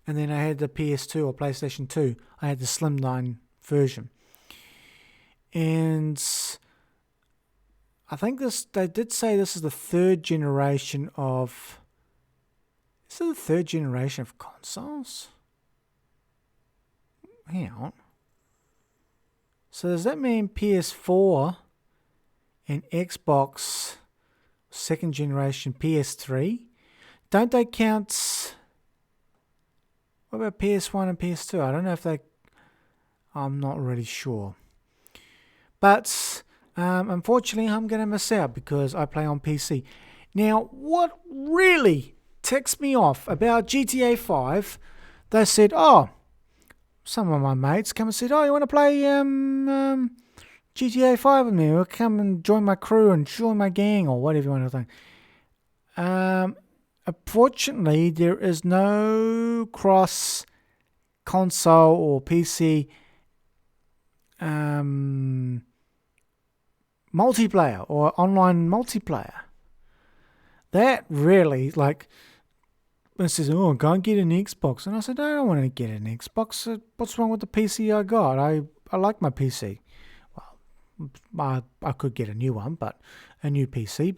then I had the PS2 or PlayStation 2. I had the slimline version. And I think they did say this is the third generation of... Is it the third generation of consoles? Hang on. So does that mean PS4 and Xbox second generation PS3? Don't they count... What about PS1 and PS2? I don't know if they... I'm not really sure. But Unfortunately, I'm going to miss out because I play on PC. Now, what really ticks me off about GTA 5, they said, oh, some of my mates come and said, oh, you want to play GTA 5 with me? Or come and join my crew and join my gang or whatever you want to think. Unfortunately, there is no cross console or PC multiplayer or online multiplayer. That really, like, it says, oh, go and get an Xbox. And I said, I don't want to get an Xbox. What's wrong with the PC I got? I like my PC. Well, I could get a new one, but a new PC,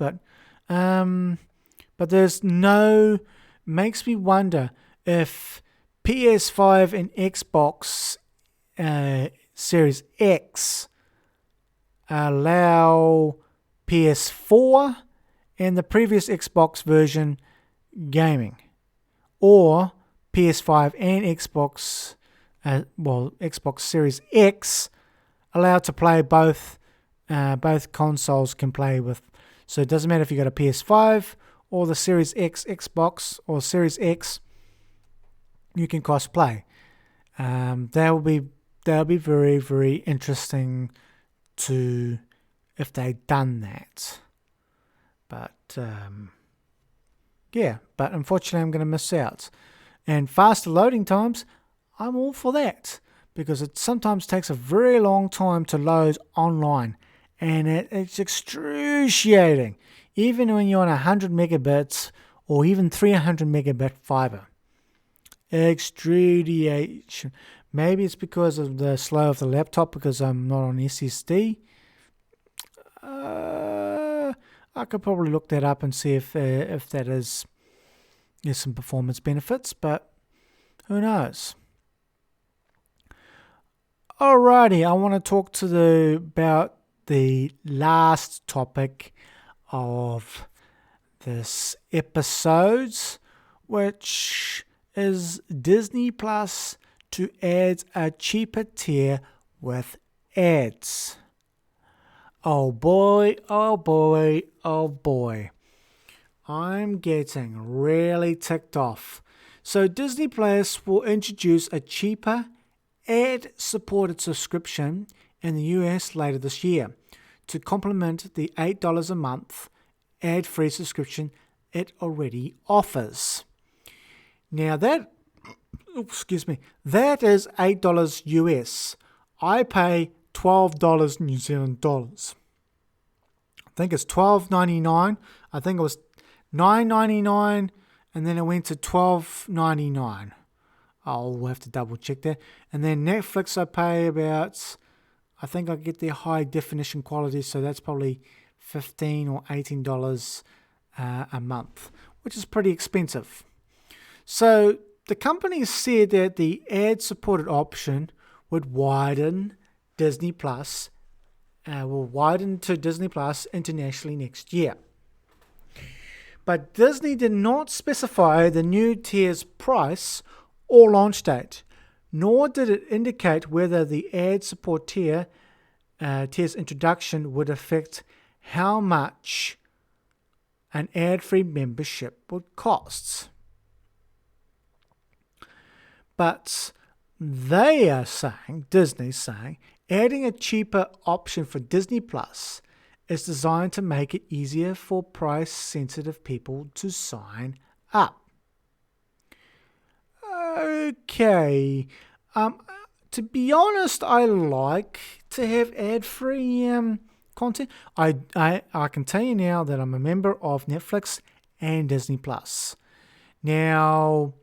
but there's no, makes me wonder if PS5 and Xbox Series X allow PS4 and the previous Xbox version gaming, or PS5 and Xbox, Xbox Series X allowed to play both consoles can play with. So it doesn't matter if you got a PS5 or the Series X Xbox or Series X, you can cross play. That will be very, very interesting to if they'd done that. But but unfortunately I'm going to miss out. And faster loading times, I'm all for that, because it sometimes takes a very long time to load online, and it's excruciating, even when you're on 100 megabits or even 300 megabit fiber. Extrudation. Maybe it's because of the slow of the laptop, because I'm not on SSD. I could probably look that up and see if that is, there's some performance benefits, but who knows. Alrighty, I want to talk about the last topic of this episode, which is Disney Plus to add a cheaper tier with ads. Oh boy, oh boy, oh boy. I'm getting really ticked off. So Disney Plus will introduce a cheaper ad-supported subscription in the US later this year to complement the $8 a month ad-free subscription it already offers. Now that is $8 US. I pay $12 New Zealand dollars. I think it's $12.99. I think it was $9.99 and then it went to $12.99. I'll have to double check that. And then Netflix I pay about, I think I get their high definition quality, so that's probably $15 or $18 a month, which is pretty expensive. So the company said that the ad-supported option would widen Disney Plus, will widen to Disney Plus internationally next year. But Disney did not specify the new tier's price or launch date, nor did it indicate whether the ad support tier's introduction would affect how much an ad-free membership would cost. But Disney's saying, adding a cheaper option for Disney Plus is designed to make it easier for price-sensitive people to sign up. Okay. To be honest, I like to have ad-free content. I can tell you now that I'm a member of Netflix and Disney Plus. Now,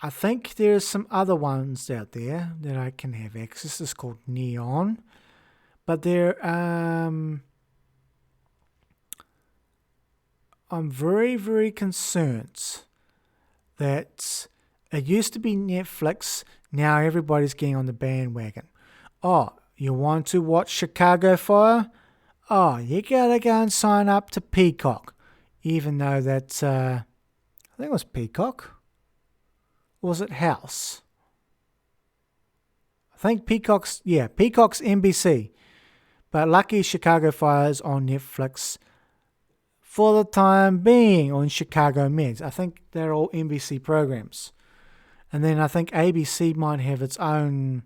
I think there's some other ones out there that I can have access. It's called Neon. But I'm very, very concerned that it used to be Netflix, now everybody's getting on the bandwagon. Oh, you want to watch Chicago Fire? Oh, you gotta go and sign up to Peacock. Even though that's, I think it was Peacock. Or was it House? I think Peacock's NBC. But lucky Chicago Fire is on Netflix for the time being, on Chicago Meds. I think they're all NBC programs. And then I think ABC might have its own,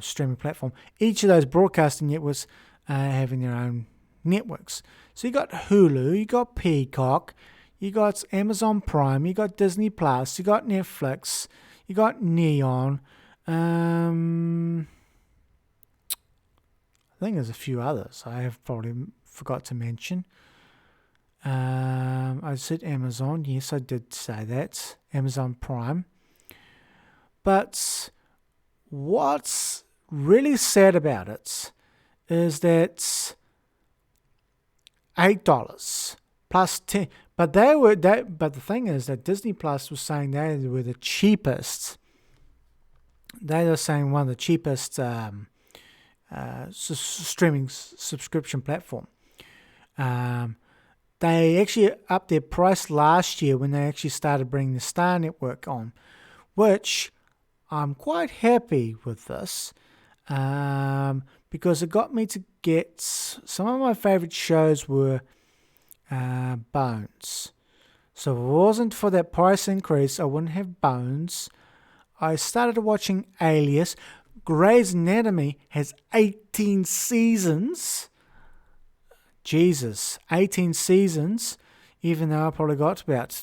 streaming platform. Each of those broadcasting networks having their own networks. So you got Hulu, you got Peacock, you got Amazon Prime, you got Disney Plus, you got Netflix, you got Neon. I think there's a few others I have probably forgot to mention. I said Amazon. Yes, I did say that. Amazon Prime. But what's really sad about it is that $8 plus 10. But But the thing is that Disney Plus was saying they were the cheapest. They were saying one of the cheapest streaming subscription platform. They actually upped their price last year when they actually started bringing the Star Network on, which I'm quite happy with this because it got me to get some of my favorite shows were Bones. So if it wasn't for that price increase, I wouldn't have Bones. I started watching Alias. Grey's Anatomy has 18 seasons. Jesus, 18 seasons, even though I probably got about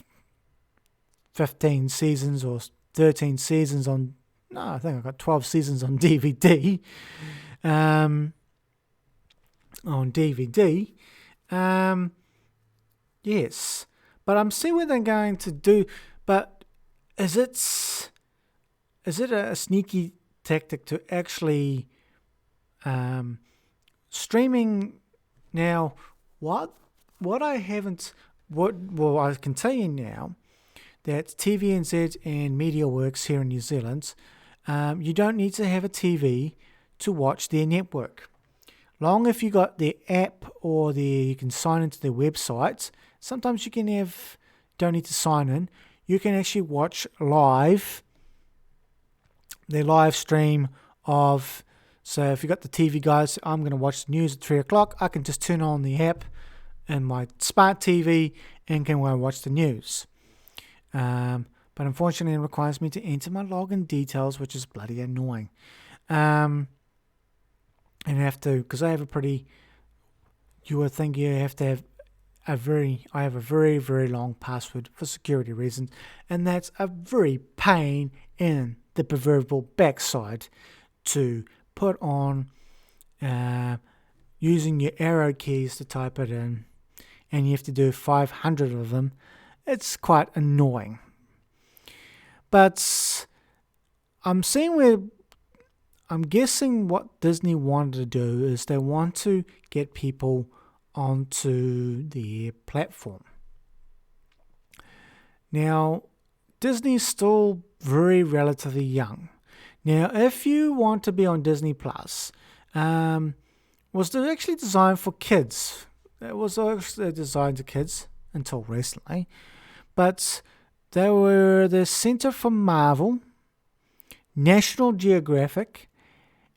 15 seasons or 13 seasons on, no, I think I got 12 seasons on DVD. Yes, but I'm seeing what they're going to do, but is it a sneaky tactic to actually streaming? Now, I can tell you now that TVNZ and MediaWorks here in New Zealand, you don't need to have a TV to watch their network. Long if you got their app or you can sign into their website. Sometimes you don't need to sign in. You can actually watch their live stream of. So if you got the TV guys, I'm going to watch the news at 3 o'clock. I can just turn on the app in my smart TV and can watch the news. But unfortunately, it requires me to enter my login details, which is bloody annoying. And I have to, because I have you would think you have to have I have a very, very long password for security reasons, and that's a very pain in the proverbial backside to put on using your arrow keys to type it in, and you have to do 500 of them. It's quite annoying. But I'm guessing what Disney wanted to do is they want to get people onto their platform. Now, Disney's still very relatively young. Now, if you want to be on Disney Plus, was actually designed for kids. It was actually designed to kids until recently. But they were the center for Marvel, National Geographic,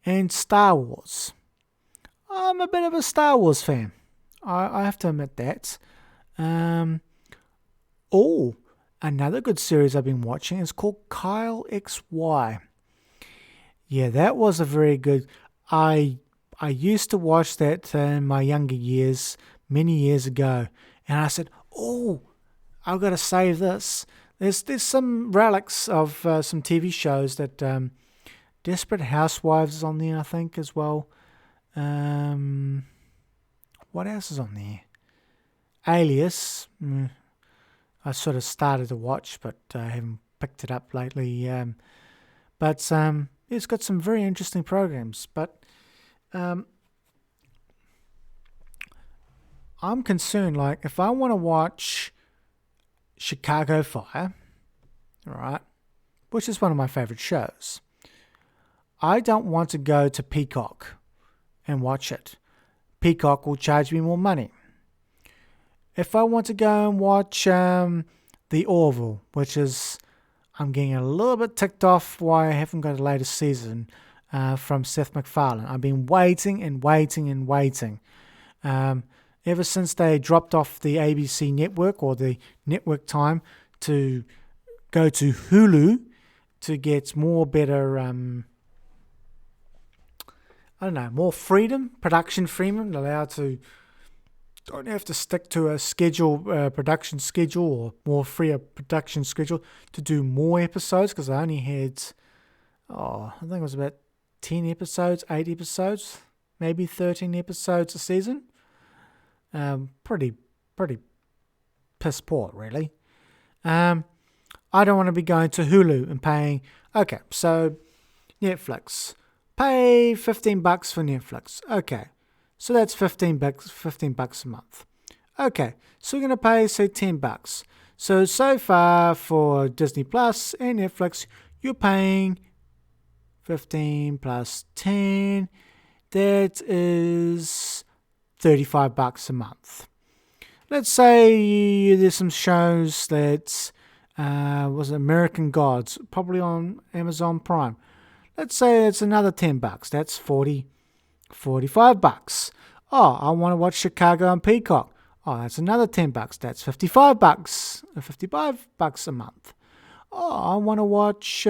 and Star Wars. I'm a bit of a Star Wars fan. I have to admit that. Another good series I've been watching is called Kyle XY. Yeah, that was a very good. I used to watch that in my younger years, many years ago, and I said, I've got to save this. There's some relics of some TV shows that Desperate Housewives is on there, I think, as well. What else is on there? Alias. I sort of started to watch, but I haven't picked it up lately. But it's got some very interesting programs. But I'm concerned, like, if I want to watch Chicago Fire, all right, which is one of my favorite shows, I don't want to go to Peacock and watch it. Peacock will charge me more money. If I want to go and watch The Orville, which is, I'm getting a little bit ticked off why I haven't got a latest season. from Seth MacFarlane. I've been waiting and waiting and waiting. Ever since they dropped off the ABC network or the network time to go to Hulu to get more more freedom, production freedom, allowed to don't have to stick to a production schedule or more freer production schedule to do more episodes, because I only had, I think it was about 10 episodes, 8 episodes, maybe 13 episodes a season. Pretty piss poor, really. I don't want to be going to Hulu and paying. Okay, so Netflix, pay $15 for Netflix. Okay, so that's $15 a month. Okay, so we're gonna pay say $10. So far for Disney Plus and Netflix, you're paying 15 plus 10. That is $35 a month. Let's say there's some shows that was American Gods, probably on Amazon Prime. Let's say it's another $10. That's $45. Oh, I want to watch Chicago on Peacock. Oh, that's another $10. That's $55 a month. Oh, I want to watch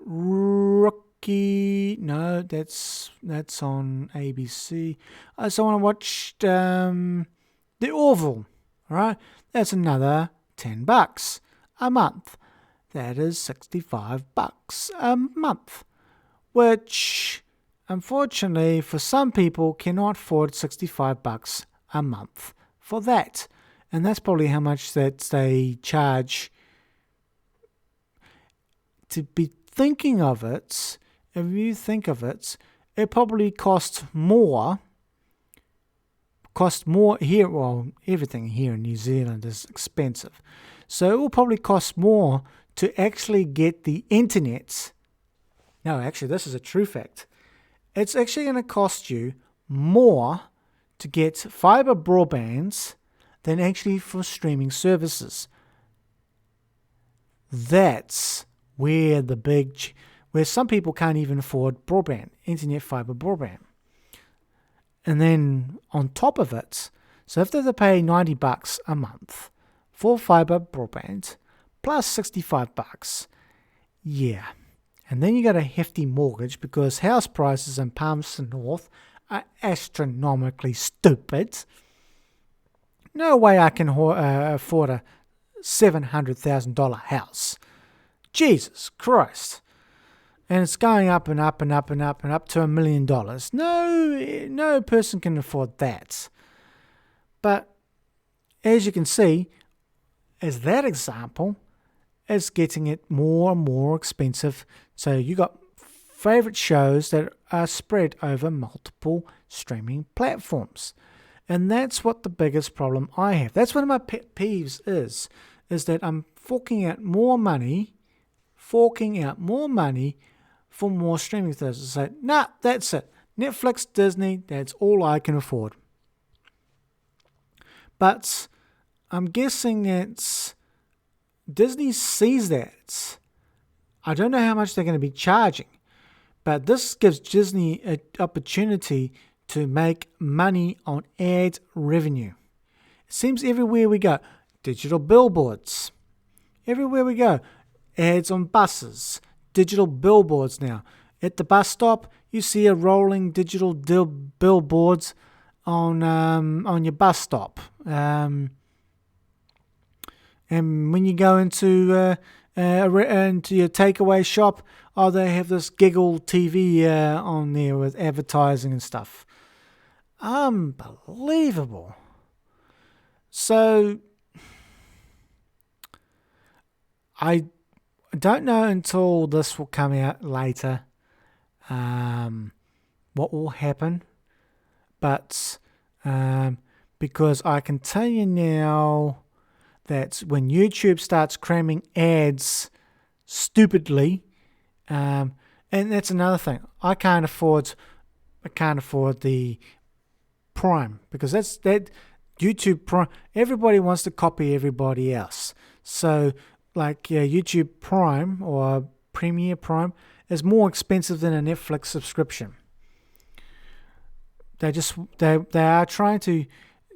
Rookie. No, that's on ABC. I also want to watch The Orville. All right, that's another $10 a month. That is $65 a month, which unfortunately for some people cannot afford $65 a month for that. And that's probably how much that they charge. To be thinking of it, if you think of it, it probably costs more here. Well, everything here in New Zealand is expensive. So it will probably cost more to actually get the internet. No, actually, this is a true fact. It's actually going to cost you more to get fiber broadbands than actually for streaming services. That's where where some people can't even afford broadband, internet fiber broadband. And then on top of it, so if they pay $90 a month for fiber broadband plus $65, yeah. And then you got a hefty mortgage because house prices in Palmerston North are astronomically stupid. No way I can afford a $700,000 house. Jesus Christ. And it's going up and up and up and up and up to $1 million. No person can afford that. But as you can see, as that example, it's getting it more and more expensive. So you got favorite shows that are spread over multiple streaming platforms. And that's what the biggest problem I have. That's one of my pet peeves is that I'm forking out more money for more streaming services. So, nah, that's it. Netflix, Disney, that's all I can afford. But I'm guessing that Disney sees that. I don't know how much they're going to be charging, but this gives Disney an opportunity to make money on ad revenue. It seems everywhere we go, digital billboards. Everywhere we go, ads on buses, digital billboards now. At the bus stop, you see a rolling digital billboards on your bus stop. And when you go into your takeaway shop, they have this giggle TV on there with advertising and stuff. Unbelievable. So I don't know until this will come out later what will happen, but because I can tell you now that when YouTube starts cramming ads stupidly, and that's another thing, I can't afford the Prime, because that YouTube Prime, everybody wants to copy everybody else. So like YouTube Prime or Premier Prime, is more expensive than a Netflix subscription. They are trying to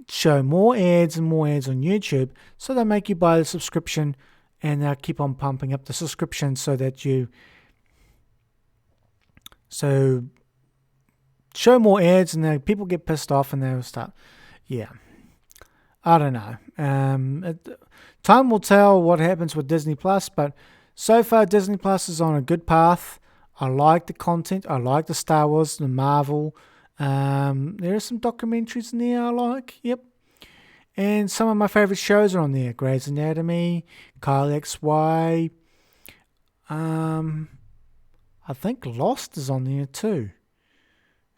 show more ads on YouTube, so they make you buy the subscription, and they'll keep on pumping up the subscription so show more ads, and then people get pissed off and they'll start. Yeah, I don't know. Time will tell what happens with Disney Plus, but so far Disney Plus is on a good path. I like the content. I like the Star Wars, the Marvel. There are some documentaries in there I like. Yep. And some of my favourite shows are on there. Grey's Anatomy, Kyle XY. I think Lost is on there too.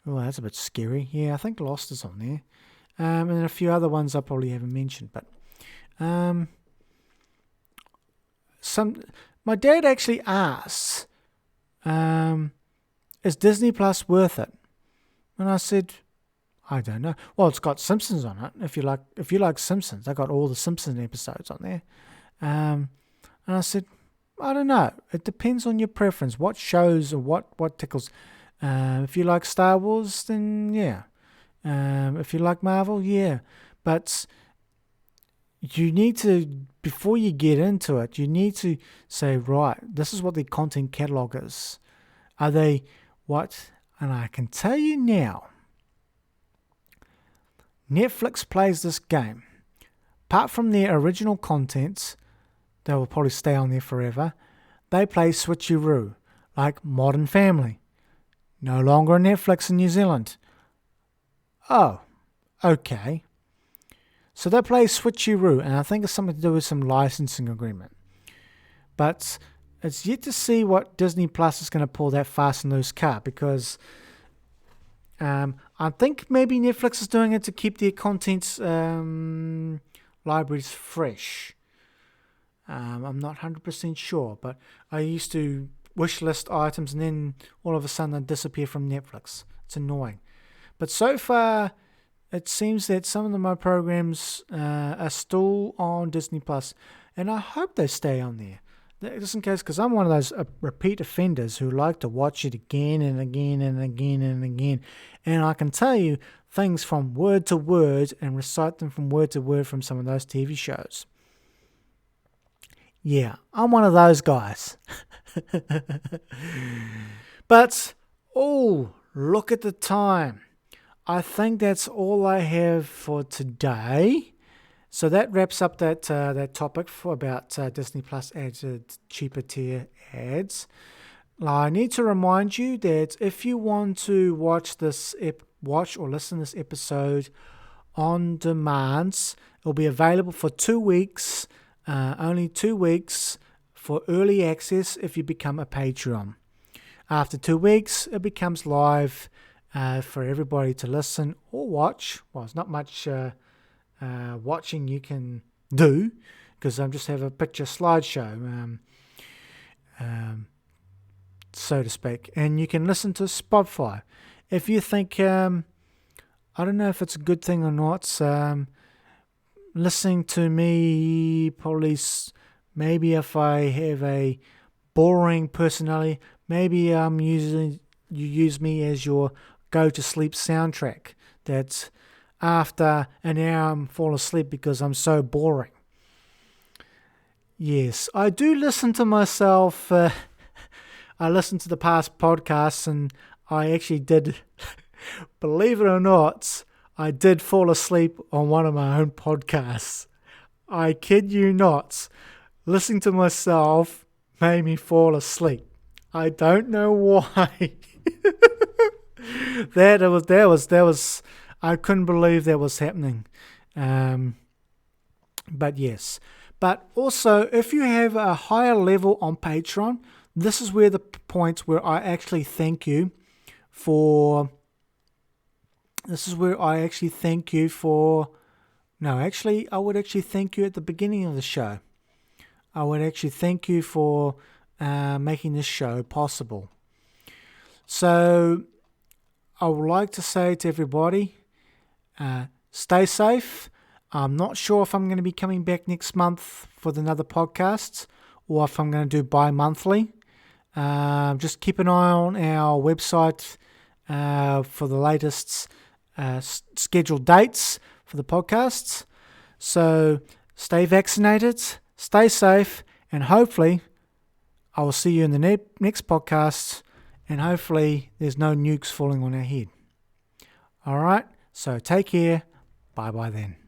Oh, that's a bit scary. Yeah, I think Lost is on there. And a few other ones I probably haven't mentioned. But my dad actually asked, is Disney Plus worth it? And I said, I don't know. Well, it's got Simpsons on it. If you like Simpsons, I got all the Simpsons episodes on there. And I said, I don't know. It depends on your preference. What shows or what tickles. If you like Star Wars, then yeah. If you like Marvel, yeah. But you need to, before you get into it, you need to say, right, this is what the content catalog is. Are they what? And I can tell you now, Netflix plays this game. Apart from their original contents, they will probably stay on there forever. They play switcheroo, like Modern Family. No longer on Netflix in New Zealand. Oh, okay. So they play switcheroo, and I think it's something to do with some licensing agreement. But it's yet to see what Disney Plus is going to pull that fast and loose card, because I think maybe Netflix is doing it to keep their content libraries fresh. I'm not 100% sure, but I used to wish list items and then all of a sudden they disappear from Netflix. It's annoying. But so far, it seems that some of my programs are still on Disney Plus, and I hope they stay on there. Just in case, because I'm one of those repeat offenders who like to watch it again and again and again and again. And I can tell you things from word to word and recite them from word to word from some of those TV shows. Yeah, I'm one of those guys. But, look at the time. I think that's all I have for today. So that wraps up that topic about Disney Plus added cheaper tier ads. I need to remind you that if you want to watch or listen to this episode on demand, it'll be available for 2 weeks. Only 2 weeks for early access if you become a Patreon. After 2 weeks, it becomes live for everybody to listen or watch. Well, it's not much watching you can do, because I just have a picture slideshow, so to speak. And you can listen to Spotify. If you think, I don't know if it's a good thing or not, listening to me probably, maybe if I have a boring personality, maybe you use me as your go-to-sleep soundtrack. That's after an hour I'm fall asleep because I'm so boring. Yes, I do listen to myself. I listened to the past podcasts, and I actually did, believe it or not, I did fall asleep on one of my own podcasts. I kid you not. Listening to myself made me fall asleep. I don't know why. That was. I couldn't believe that was happening. But yes. But also, if you have a higher level on Patreon, this is where the points where I actually thank you for. This is where I actually thank you for. No, actually, I would actually thank you at the beginning of the show. I would actually thank you for making this show possible. So, I would like to say to everybody, stay safe. I'm not sure if I'm going to be coming back next month for another podcast, or if I'm going to do bi-monthly. Just keep an eye on our website for the latest scheduled dates for the podcasts. So stay vaccinated, stay safe, and hopefully I will see you in the next podcast, and hopefully there's no nukes falling on our head. All right, so take care. Bye-bye then.